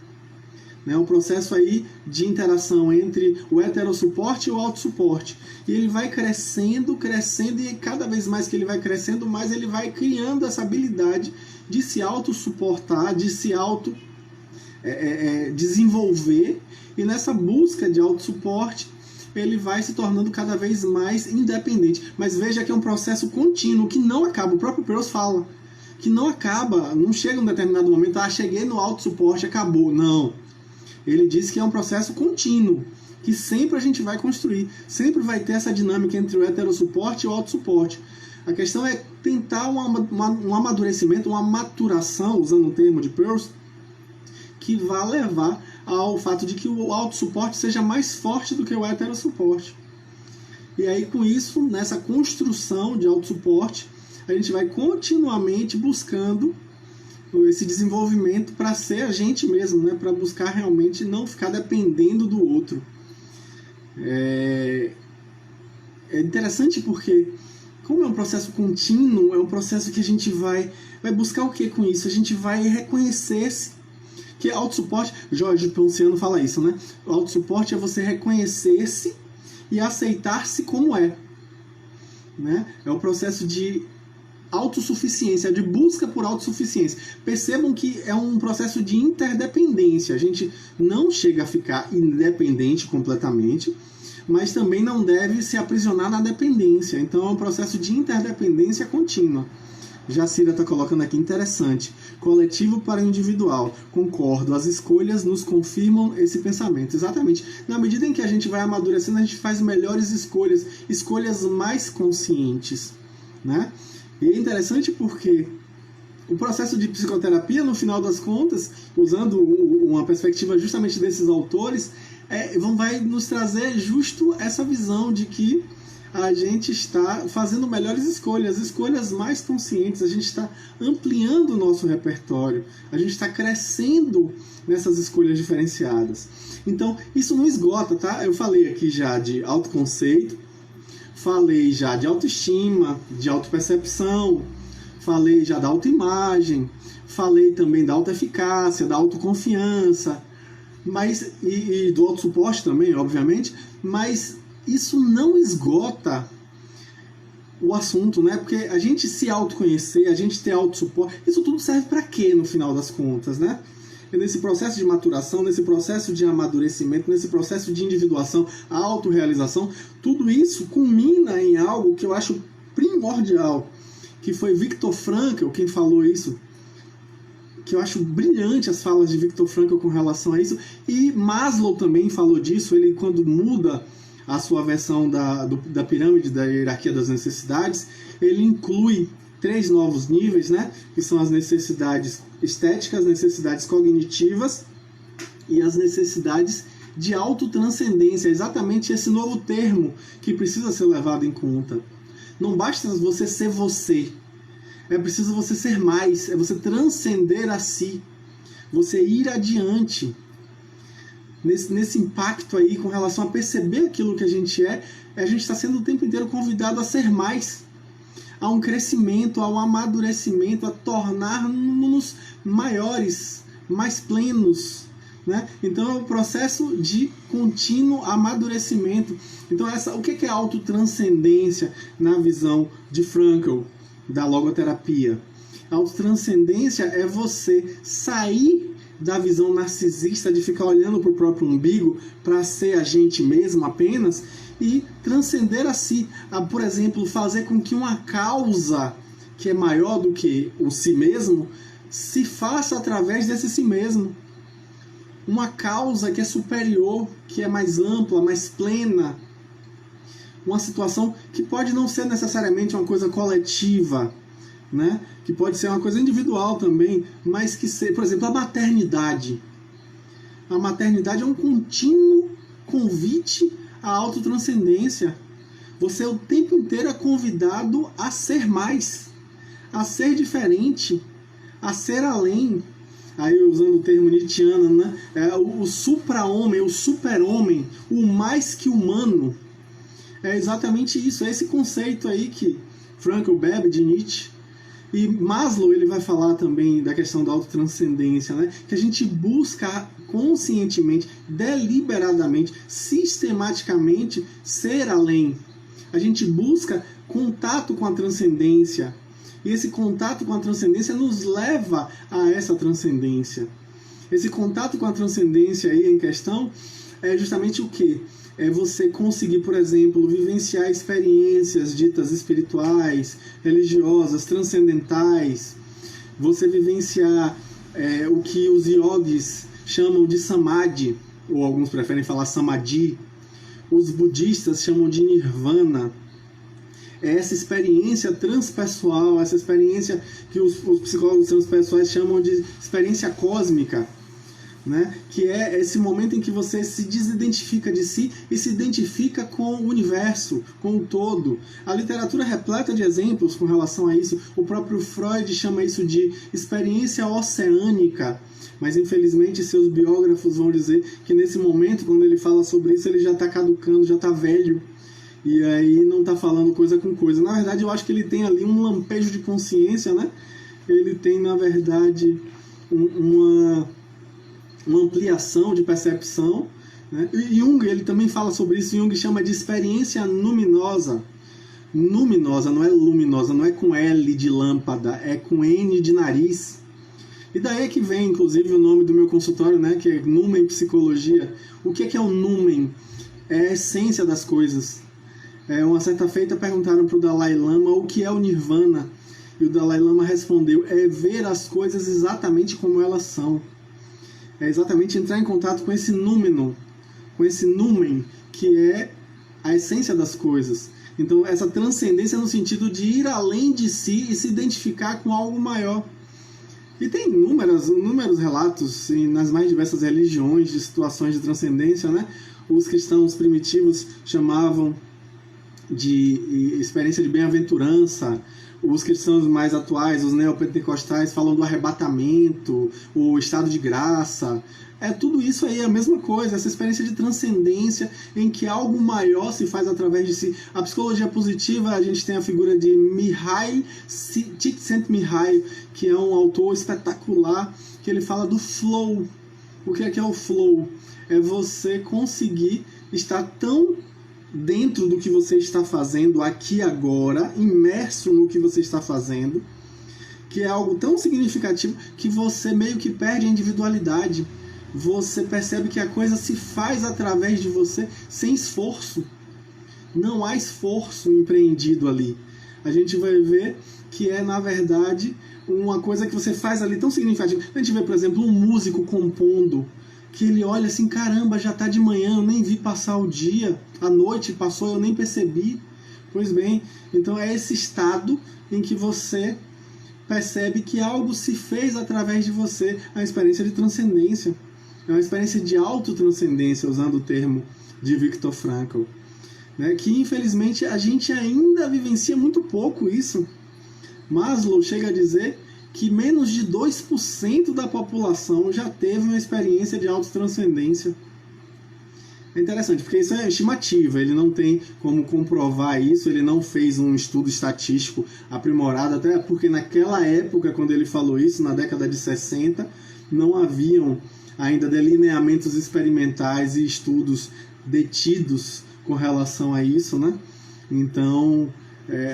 É um processo aí de interação entre o heterossuporte e o autossuporte. E ele vai crescendo, e cada vez mais que ele vai crescendo, mais ele vai criando essa habilidade de se autossuportar, de se desenvolver. E nessa busca de autossuporte, ele vai se tornando cada vez mais independente. Mas veja que é um processo contínuo, que não acaba. O próprio Peirce fala que não acaba, não chega um determinado momento, cheguei no autossuporte, acabou. Não. Ele diz que é um processo contínuo, que sempre a gente vai construir, sempre vai ter essa dinâmica entre o heterossuporte e o autossuporte. A questão é tentar um amadurecimento, uma maturação, usando o termo de Peirce, que vai levar ao fato de que o autossuporte seja mais forte do que o heterossuporte. E aí, com isso, nessa construção de autossuporte, a gente vai continuamente buscando esse desenvolvimento para ser a gente mesmo, né? Para buscar realmente não ficar dependendo do outro. É interessante porque, como é um processo contínuo, é um processo que a gente vai buscar o que com isso? A gente vai reconhecer-se, que autossuporte, Jorge Ponciano fala isso, né? O autossuporte é você reconhecer-se e aceitar-se como é, né? É o processo de autossuficiência, de busca por autossuficiência. Percebam que é um processo de interdependência. A gente não chega a ficar independente completamente, mas também não deve se aprisionar na dependência. Então é um processo de interdependência contínua. Jacira está colocando aqui, interessante. Coletivo para individual. Concordo, as escolhas nos confirmam esse pensamento. Exatamente. Na medida em que a gente vai amadurecendo, a gente faz melhores escolhas, escolhas mais conscientes, né? E é interessante porque o processo de psicoterapia, no final das contas, usando uma perspectiva justamente desses autores, vai nos trazer justo essa visão de que a gente está fazendo melhores escolhas mais conscientes, a gente está ampliando o nosso repertório, a gente está crescendo nessas escolhas diferenciadas. Então, isso não esgota, tá? Eu falei aqui já de autoconceito, falei já de autoestima, de autopercepção, falei já da autoimagem, falei também da autoeficácia, da autoconfiança, mas, e do autossuporte também, obviamente, mas isso não esgota o assunto, né? Porque a gente se autoconhecer, a gente ter autossuporte, isso tudo serve para quê no final das contas, né? E nesse processo de maturação, nesse processo de amadurecimento, nesse processo de individuação, autorrealização, tudo isso culmina em algo que eu acho primordial, que foi Viktor Frankl quem falou isso, que eu acho brilhante as falas de Viktor Frankl com relação a isso, e Maslow também falou disso. Ele, quando muda a sua versão da pirâmide da hierarquia das necessidades, ele inclui 3 novos níveis, né, que são as necessidades estéticas, as necessidades cognitivas e as necessidades de autotranscendência. É exatamente esse novo termo que precisa ser levado em conta. Não basta você ser você, é preciso você ser mais, é você transcender a si, você ir adiante. Nesse impacto aí com relação a perceber aquilo que a gente gente está sendo o tempo inteiro convidado a ser mais, a um crescimento, a um amadurecimento, a tornar-nos maiores, mais plenos, né? Então é um processo de contínuo amadurecimento. Então o que é autotranscendência na visão de Frankl, da logoterapia? A autotranscendência é você sair da visão narcisista de ficar olhando para o próprio umbigo para ser a gente mesmo apenas e transcender a si. Por exemplo, fazer com que uma causa que é maior do que o si mesmo se faça através desse si mesmo. Uma causa que é superior, que é mais ampla, mais plena. Uma situação que pode não ser necessariamente uma coisa coletiva, né? Que pode ser uma coisa individual também, mas que seja, por exemplo, a maternidade. A maternidade é um contínuo convite à autotranscendência. Você o tempo inteiro é convidado a ser mais, a ser diferente, a ser além. Aí usando o termo nietzschiano, né? O supra-homem, o super-homem, o mais que humano. É exatamente isso, é esse conceito aí que Frankl bebe de Nietzsche. E Maslow ele vai falar também da questão da autotranscendência, né? Que a gente busca conscientemente, deliberadamente, sistematicamente ser além. A gente busca contato com a transcendência. E esse contato com a transcendência nos leva a essa transcendência. Esse contato com a transcendência aí em questão é justamente o quê? É você conseguir, por exemplo, vivenciar experiências ditas espirituais, religiosas, transcendentais. Você vivenciar o que os yogis chamam de samadhi, ou alguns preferem falar samadhi. Os budistas chamam de nirvana. É essa experiência transpessoal, essa experiência que os psicólogos transpessoais chamam de experiência cósmica, né? Que é esse momento em que você se desidentifica de si e se identifica com o universo, com o todo. A literatura é repleta de exemplos com relação a isso. O próprio Freud chama isso de experiência oceânica, mas infelizmente seus biógrafos vão dizer que nesse momento, quando ele fala sobre isso, ele já está caducando, já está velho. E aí não está falando coisa com coisa. Na verdade, eu acho que ele tem ali um lampejo de consciência, né? Ele tem, na verdade, uma ampliação de percepção, né? E Jung, ele também fala sobre isso. Jung chama de experiência luminosa. Luminosa, não é luminosa, não é com L de lâmpada, é com N de nariz. E daí é que vem, inclusive, o nome do meu consultório, né? Que é Numen Psicologia. O que é o Numen? É a essência das coisas. Uma certa feita perguntaram para o Dalai Lama o que é o Nirvana. E o Dalai Lama respondeu: é ver as coisas exatamente como elas são. É exatamente entrar em contato com esse númeno, com esse numen, que é a essência das coisas. Então, essa transcendência no sentido de ir além de si e se identificar com algo maior. E tem inúmeros relatos nas mais diversas religiões de situações de transcendência, né? Os cristãos primitivos chamavam de experiência de bem-aventurança. Os cristãos mais atuais, os neopentecostais, falam do arrebatamento, o estado de graça. Tudo isso aí é a mesma coisa, essa experiência de transcendência em que algo maior se faz através de si. A psicologia positiva, a gente tem a figura de Mihaly Csikszentmihalyi, que é um autor espetacular, que ele fala do flow. O que é o flow? É você conseguir estar tão dentro do que você está fazendo aqui agora, imerso no que você está fazendo, que é algo tão significativo que você meio que perde a individualidade. Você percebe que a coisa se faz através de você sem esforço. Não há esforço empreendido ali. A gente vai ver que é, na verdade, uma coisa que você faz ali tão significativa. A gente vê, por exemplo, um músico compondo, que ele olha assim, caramba, já está de manhã, eu nem vi passar o dia, a noite passou, eu nem percebi. Pois bem, então é esse estado em que você percebe que algo se fez através de você, a experiência de transcendência. É uma experiência de autotranscendência, usando o termo de Viktor Frankl, né? Que infelizmente a gente ainda vivencia muito pouco isso. Maslow chega a dizer que menos de 2% da população já teve uma experiência de autotranscendência. É interessante, porque isso é estimativa, ele não tem como comprovar isso, ele não fez um estudo estatístico aprimorado, até porque naquela época, quando ele falou isso, na década de 60, não haviam ainda delineamentos experimentais e estudos detidos com relação a isso, né? Então,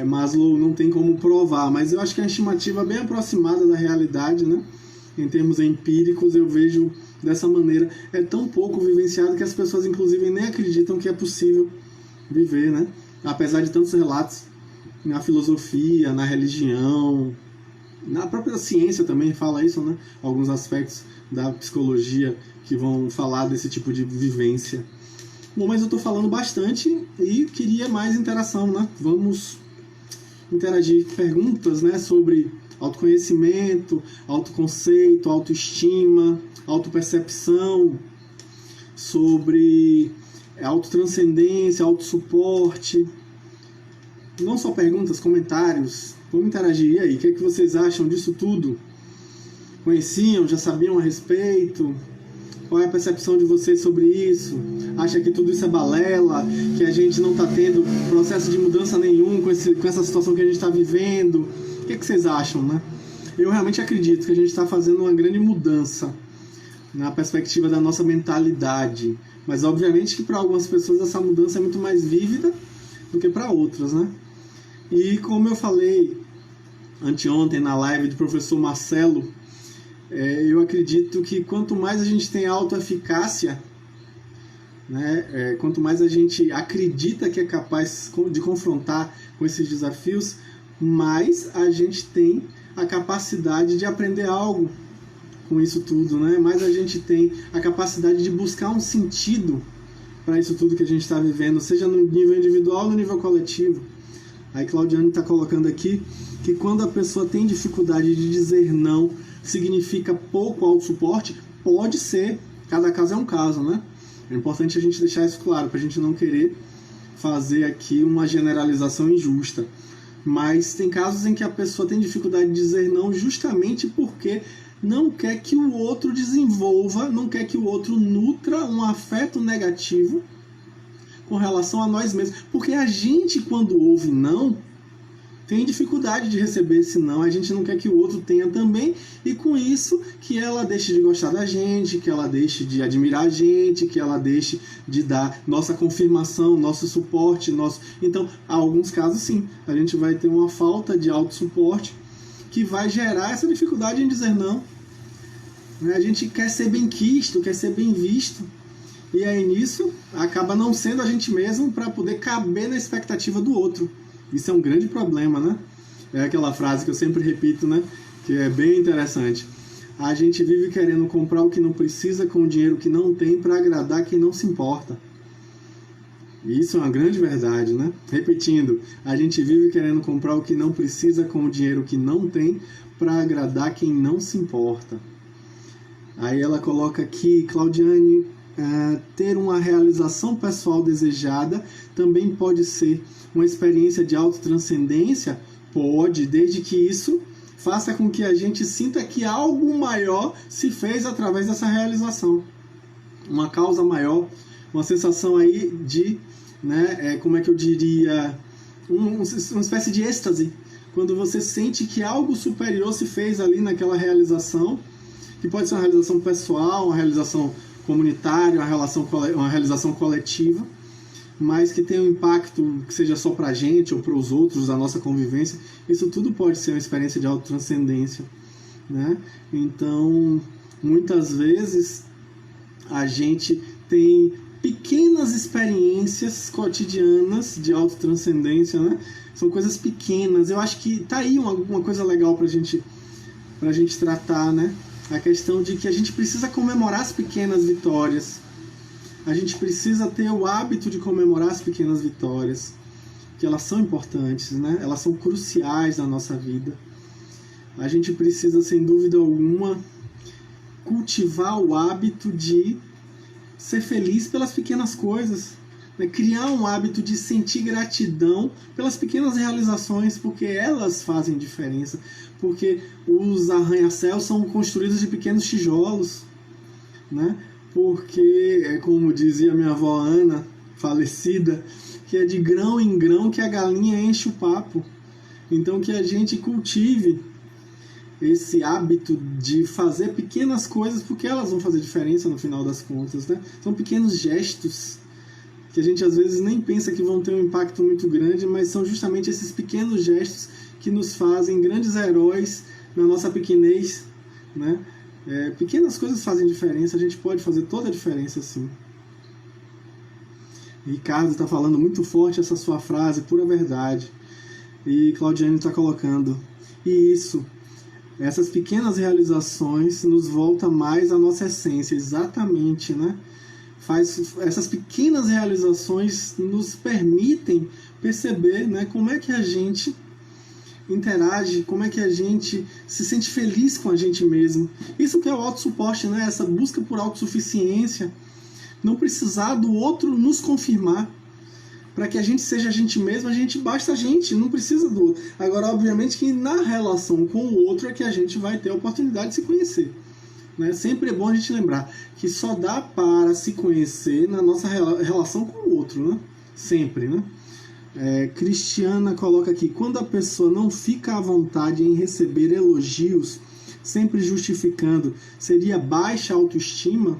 Maslow não tem como provar, mas eu acho que é uma estimativa bem aproximada da realidade, né? Em termos empíricos, eu vejo dessa maneira. É tão pouco vivenciado que as pessoas, inclusive, nem acreditam que é possível viver, né? Apesar de tantos relatos na filosofia, na religião, na própria ciência também fala isso, né? Alguns aspectos da psicologia que vão falar desse tipo de vivência. Bom, mas eu estou falando bastante e queria mais interação, né? Vamos interagir. Perguntas, né, sobre autoconhecimento, autoconceito, autoestima, autopercepção, sobre autotranscendência, autossuporte. Não só perguntas, comentários. Vamos interagir. E aí, o que é que vocês acham disso tudo? Conheciam? Já sabiam a respeito? Qual é a percepção de vocês sobre isso? Acha que tudo isso é balela? Que a gente não está tendo processo de mudança nenhum com essa situação que a gente está vivendo? O que vocês acham, né? Eu realmente acredito que a gente está fazendo uma grande mudança na perspectiva da nossa mentalidade. Mas, obviamente, que para algumas pessoas essa mudança é muito mais vívida do que para outras, né? E como eu falei anteontem na live do professor Marcelo, eu acredito que quanto mais a gente tem autoeficácia, né, quanto mais a gente acredita que é capaz de confrontar com esses desafios, mais a gente tem a capacidade de aprender algo com isso tudo, né? Mais a gente tem a capacidade de buscar um sentido para isso tudo que a gente está vivendo, seja no nível individual ou no nível coletivo. Aí Claudiane está colocando aqui que quando a pessoa tem dificuldade de dizer não, significa pouco autossuporte. Pode ser, cada caso é um caso, né? É importante a gente deixar isso claro, para a gente não querer fazer aqui uma generalização injusta. Mas tem casos em que a pessoa tem dificuldade de dizer não justamente porque não quer que o outro desenvolva, não quer que o outro nutra um afeto negativo com relação a nós mesmos. Porque a gente, quando ouve não, tem dificuldade de receber esse não, a gente não quer que o outro tenha também, e com isso que ela deixe de gostar da gente, que ela deixe de admirar a gente, que ela deixe de dar nossa confirmação, nosso suporte, Então, há alguns casos sim, a gente vai ter uma falta de autossuporte que vai gerar essa dificuldade em dizer não. A gente quer ser bem quisto, quer ser bem visto, e aí nisso acaba não sendo a gente mesmo para poder caber na expectativa do outro. Isso é um grande problema, né? É aquela frase que eu sempre repito, né? Que é bem interessante. A gente vive querendo comprar o que não precisa com o dinheiro que não tem para agradar quem não se importa. Isso é uma grande verdade, né? Repetindo, a gente vive querendo comprar o que não precisa com o dinheiro que não tem para agradar quem não se importa. Aí ela coloca aqui, Claudiane, ter uma realização pessoal desejada também pode ser uma experiência de autotranscendência? Pode, desde que isso faça com que a gente sinta que algo maior se fez através dessa realização. Uma causa maior, uma sensação aí de, como é que eu diria, uma espécie de êxtase, quando você sente que algo superior se fez ali naquela realização, que pode ser uma realização pessoal, uma realização comunitária, uma realização coletiva, mas que tenha um impacto que seja só para a gente ou para os outros, da nossa convivência. Isso tudo pode ser uma experiência de autotranscendência, né? Então, muitas vezes, a gente tem pequenas experiências cotidianas de autotranscendência, né? São coisas pequenas. Eu acho que tá aí uma coisa legal pra gente tratar, né? A questão de que a gente precisa comemorar as pequenas vitórias. A gente precisa ter o hábito de comemorar as pequenas vitórias, que elas são importantes, né? Elas são cruciais na nossa vida. A gente precisa, sem dúvida alguma, cultivar o hábito de ser feliz pelas pequenas coisas, né? Criar um hábito de sentir gratidão pelas pequenas realizações, porque elas fazem diferença, porque os arranha-céus são construídos de pequenos tijolos, né? Porque é como dizia minha avó Ana, falecida, que é de grão em grão que a galinha enche o papo. Então que a gente cultive esse hábito de fazer pequenas coisas, porque elas vão fazer diferença no final das contas, né? São pequenos gestos que a gente às vezes nem pensa que vão ter um impacto muito grande, mas são justamente esses pequenos gestos que nos fazem grandes heróis na nossa pequenez, né? Pequenas coisas fazem diferença, a gente pode fazer toda a diferença, sim. Ricardo está falando muito forte essa sua frase, pura verdade. E Claudiane está colocando, e isso, essas pequenas realizações nos voltam mais à nossa essência, exatamente, né? Essas pequenas realizações nos permitem perceber, né, como é que a gente interage, como é que a gente se sente feliz com a gente mesmo. Isso que é o autossuporte, né? Essa busca por autossuficiência, não precisar do outro nos confirmar. Para que a gente seja a gente mesmo, basta a gente, não precisa do outro. Agora, obviamente que na relação com o outro é que a gente vai ter a oportunidade de se conhecer, né? Sempre é bom a gente lembrar que só dá para se conhecer na nossa relação com o outro, né? Sempre, né? Cristiana coloca aqui, quando a pessoa não fica à vontade em receber elogios, sempre justificando, seria baixa autoestima?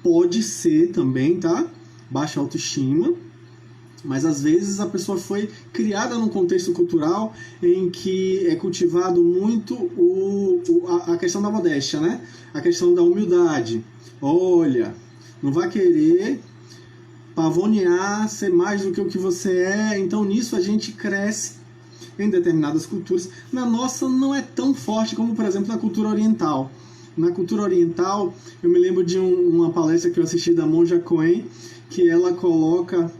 Pode ser também, tá? Baixa autoestima, mas às vezes a pessoa foi criada num contexto cultural em que é cultivado muito a questão da modéstia, né? A questão da humildade. Olha, não vai querer pavonear, ser mais do que o que você é. Então nisso a gente cresce em determinadas culturas. Na nossa não é tão forte como, por exemplo, na cultura oriental. Na cultura oriental, eu me lembro de uma palestra que eu assisti da Monja Coen, que ela coloca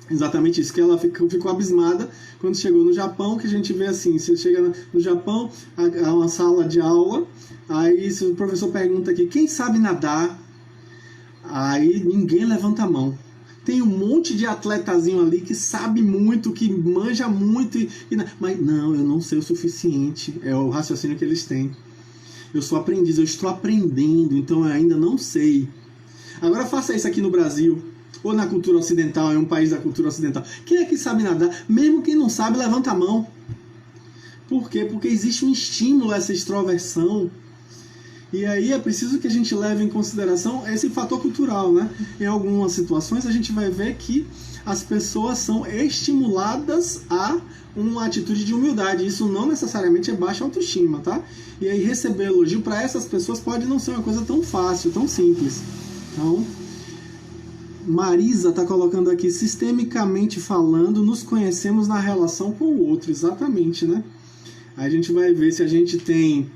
exatamente isso, que ela ficou abismada quando chegou no Japão, que a gente vê assim, você chega no Japão, há uma sala de aula, aí se o professor pergunta aqui, quem sabe nadar? Aí ninguém levanta a mão. Tem um monte de atletazinho ali que sabe muito, que manja muito, mas não, eu não sei o suficiente, é o raciocínio que eles têm. Eu sou aprendiz, eu estou aprendendo, então eu ainda não sei. Agora faça isso aqui no Brasil, ou na cultura ocidental, em um país da cultura ocidental. Quem é que sabe nadar? Mesmo quem não sabe, levanta a mão. Por quê? Porque existe um estímulo a essa extroversão. E aí é preciso que a gente leve em consideração esse fator cultural, né? Em algumas situações a gente vai ver que as pessoas são estimuladas a uma atitude de humildade. Isso não necessariamente é baixa autoestima, tá? E aí receber elogio para essas pessoas pode não ser uma coisa tão fácil, tão simples. Então, Marisa está colocando aqui, sistemicamente falando, nos conhecemos na relação com o outro. Exatamente, né? Aí a gente vai ver se a gente tem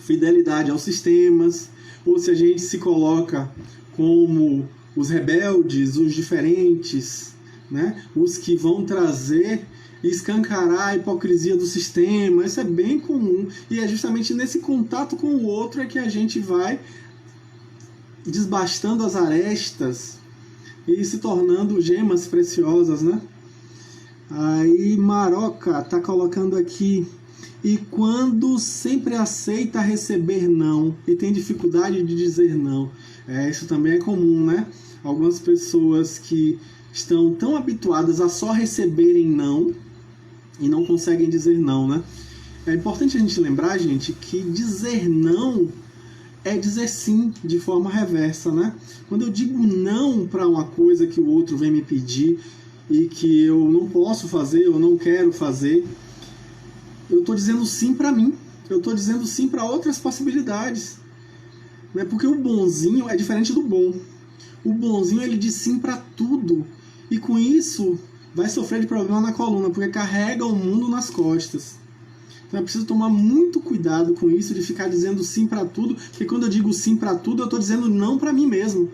fidelidade aos sistemas, ou se a gente se coloca como os rebeldes, os diferentes, né? Os que vão trazer e escancarar a hipocrisia do sistema. Isso é bem comum, e é justamente nesse contato com o outro é que a gente vai desbastando as arestas e se tornando gemas preciosas, né? Aí Maroca tá colocando aqui: e quando sempre aceita receber não e tem dificuldade de dizer não. Isso também é comum, né? Algumas pessoas que estão tão habituadas a só receberem não e não conseguem dizer não, né? É importante a gente lembrar, gente, que dizer não é dizer sim de forma reversa, né? Quando eu digo não para uma coisa que o outro vem me pedir e que eu não posso fazer, eu não quero fazer, eu estou dizendo sim para mim, eu estou dizendo sim para outras possibilidades, né? Porque o bonzinho é diferente do bom. O bonzinho, ele diz sim para tudo, e com isso vai sofrer de problema na coluna, porque carrega o mundo nas costas. Então é preciso tomar muito cuidado com isso, de ficar dizendo sim para tudo, porque quando eu digo sim para tudo, eu estou dizendo não para mim mesmo.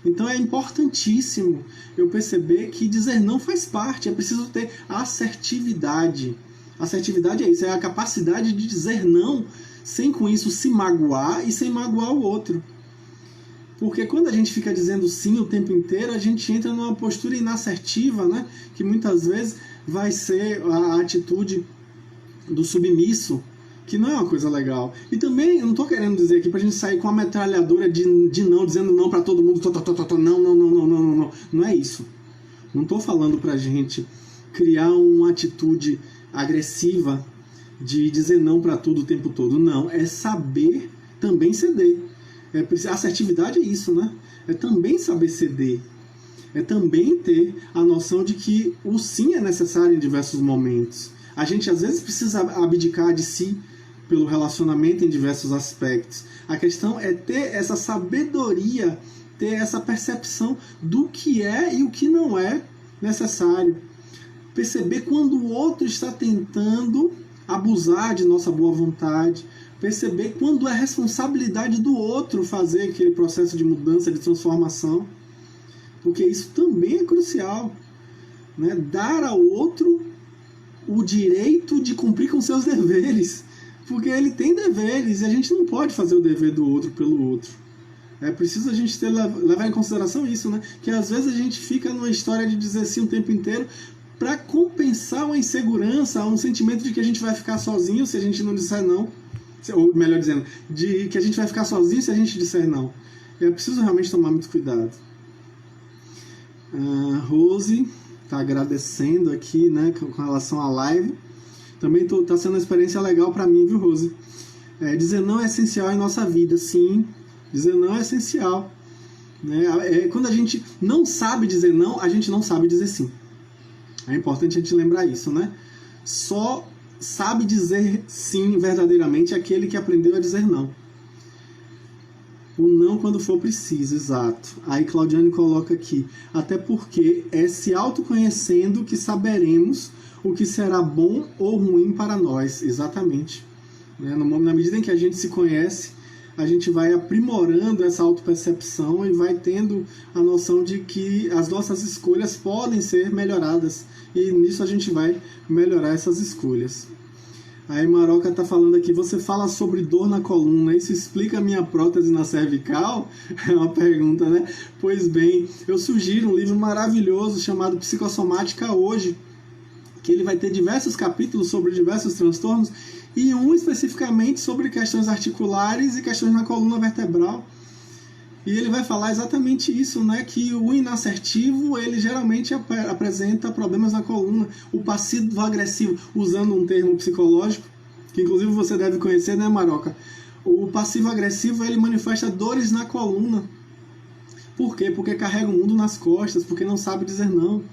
Então é importantíssimo eu perceber que dizer não faz parte, é preciso ter assertividade. Assertividade é isso, é a capacidade de dizer não sem com isso se magoar e sem magoar o outro. Porque quando a gente fica dizendo sim o tempo inteiro, a gente entra numa postura inassertiva, né? Que muitas vezes vai ser a atitude do submisso, que não é uma coisa legal. E também, eu não estou querendo dizer aqui pra gente sair com a metralhadora de não, dizendo não para todo mundo, não. Não é isso. Não estou falando pra gente criar uma atitude agressiva de dizer não para tudo o tempo todo. Não, é saber também ceder. Assertividade é isso, né? É também saber ceder. É também ter a noção de que o sim é necessário em diversos momentos. A gente às vezes precisa abdicar de si pelo relacionamento em diversos aspectos. A questão é ter essa sabedoria, ter essa percepção do que é e o que não é necessário. Perceber quando o outro está tentando abusar de nossa boa vontade. Perceber quando é responsabilidade do outro fazer aquele processo de mudança, de transformação. Porque isso também é crucial, né? Dar ao outro o direito de cumprir com seus deveres. Porque ele tem deveres e a gente não pode fazer o dever do outro pelo outro. É preciso a gente levar em consideração isso, né? Que às vezes a gente fica numa história de dizer sim o tempo inteiro para compensar uma insegurança, um sentimento de que a gente vai ficar sozinho se a gente não disser não. Ou melhor dizendo, de que a gente vai ficar sozinho se a gente disser não. É preciso realmente tomar muito cuidado. Rose está agradecendo aqui, né, com relação à live. Também está sendo uma experiência legal para mim, viu, Rose? Dizer não é essencial em nossa vida, sim. Dizer não é essencial. Né? Quando a gente não sabe dizer não, a gente não sabe dizer sim. É importante a gente lembrar isso, né? Só sabe dizer sim verdadeiramente aquele que aprendeu a dizer não. O não quando for preciso, exato. Aí Claudiane coloca aqui: até porque é se autoconhecendo que saberemos o que será bom ou ruim para nós. Exatamente. Na medida em que a gente se conhece, a gente vai aprimorando essa autopercepção e vai tendo a noção de que as nossas escolhas podem ser melhoradas. E nisso a gente vai melhorar essas escolhas. Aí Maroca está falando aqui: você fala sobre dor na coluna, isso explica a minha prótese na cervical? É uma pergunta, né? Pois bem, eu sugiro um livro maravilhoso chamado Psicossomática Hoje, que ele vai ter diversos capítulos sobre diversos transtornos, e um especificamente sobre questões articulares e questões na coluna vertebral. E ele vai falar exatamente isso, né? Que o inassertivo, ele geralmente apresenta problemas na coluna. O passivo-agressivo, usando um termo psicológico, que inclusive você deve conhecer, né, Maroca? O passivo-agressivo, ele manifesta dores na coluna. Por quê? Porque carrega o mundo nas costas, porque não sabe dizer não.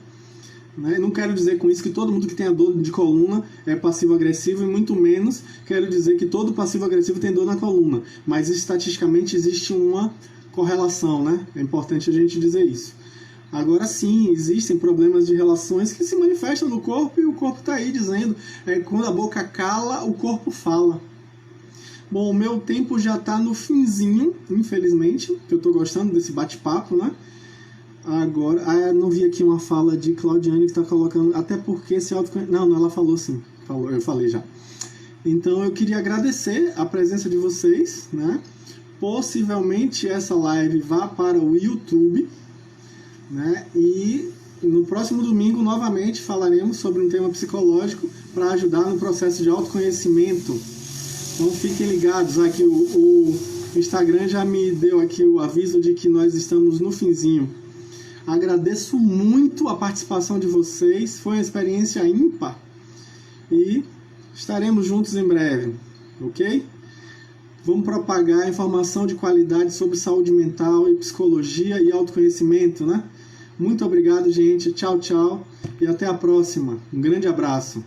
Não quero dizer com isso que todo mundo que tem a dor de coluna é passivo-agressivo, e muito menos quero dizer que todo passivo-agressivo tem dor na coluna. Mas estatisticamente existe uma correlação, né? É importante a gente dizer isso. Agora sim, existem problemas de relações que se manifestam no corpo, e o corpo está aí dizendo, quando a boca cala, o corpo fala. Bom, o meu tempo já está no finzinho, infelizmente, que eu estou gostando desse bate-papo, né? Agora, não vi aqui uma fala de Claudiane que está colocando, até porque esse autoconhecimento... Não, ela falou sim, eu falei já. Então eu queria agradecer a presença de vocês, né? possivelmente essa live vá para o YouTube, né? E no próximo domingo, novamente, falaremos sobre um tema psicológico para ajudar no processo de autoconhecimento. Então fiquem ligados, aqui o Instagram já me deu aqui o aviso de que nós estamos no finzinho. Agradeço muito a participação de vocês, foi uma experiência ímpar e estaremos juntos em breve, ok? Vamos propagar informação de qualidade sobre saúde mental e psicologia e autoconhecimento, né? Muito obrigado, gente. Tchau, tchau. E até a próxima. Um grande abraço.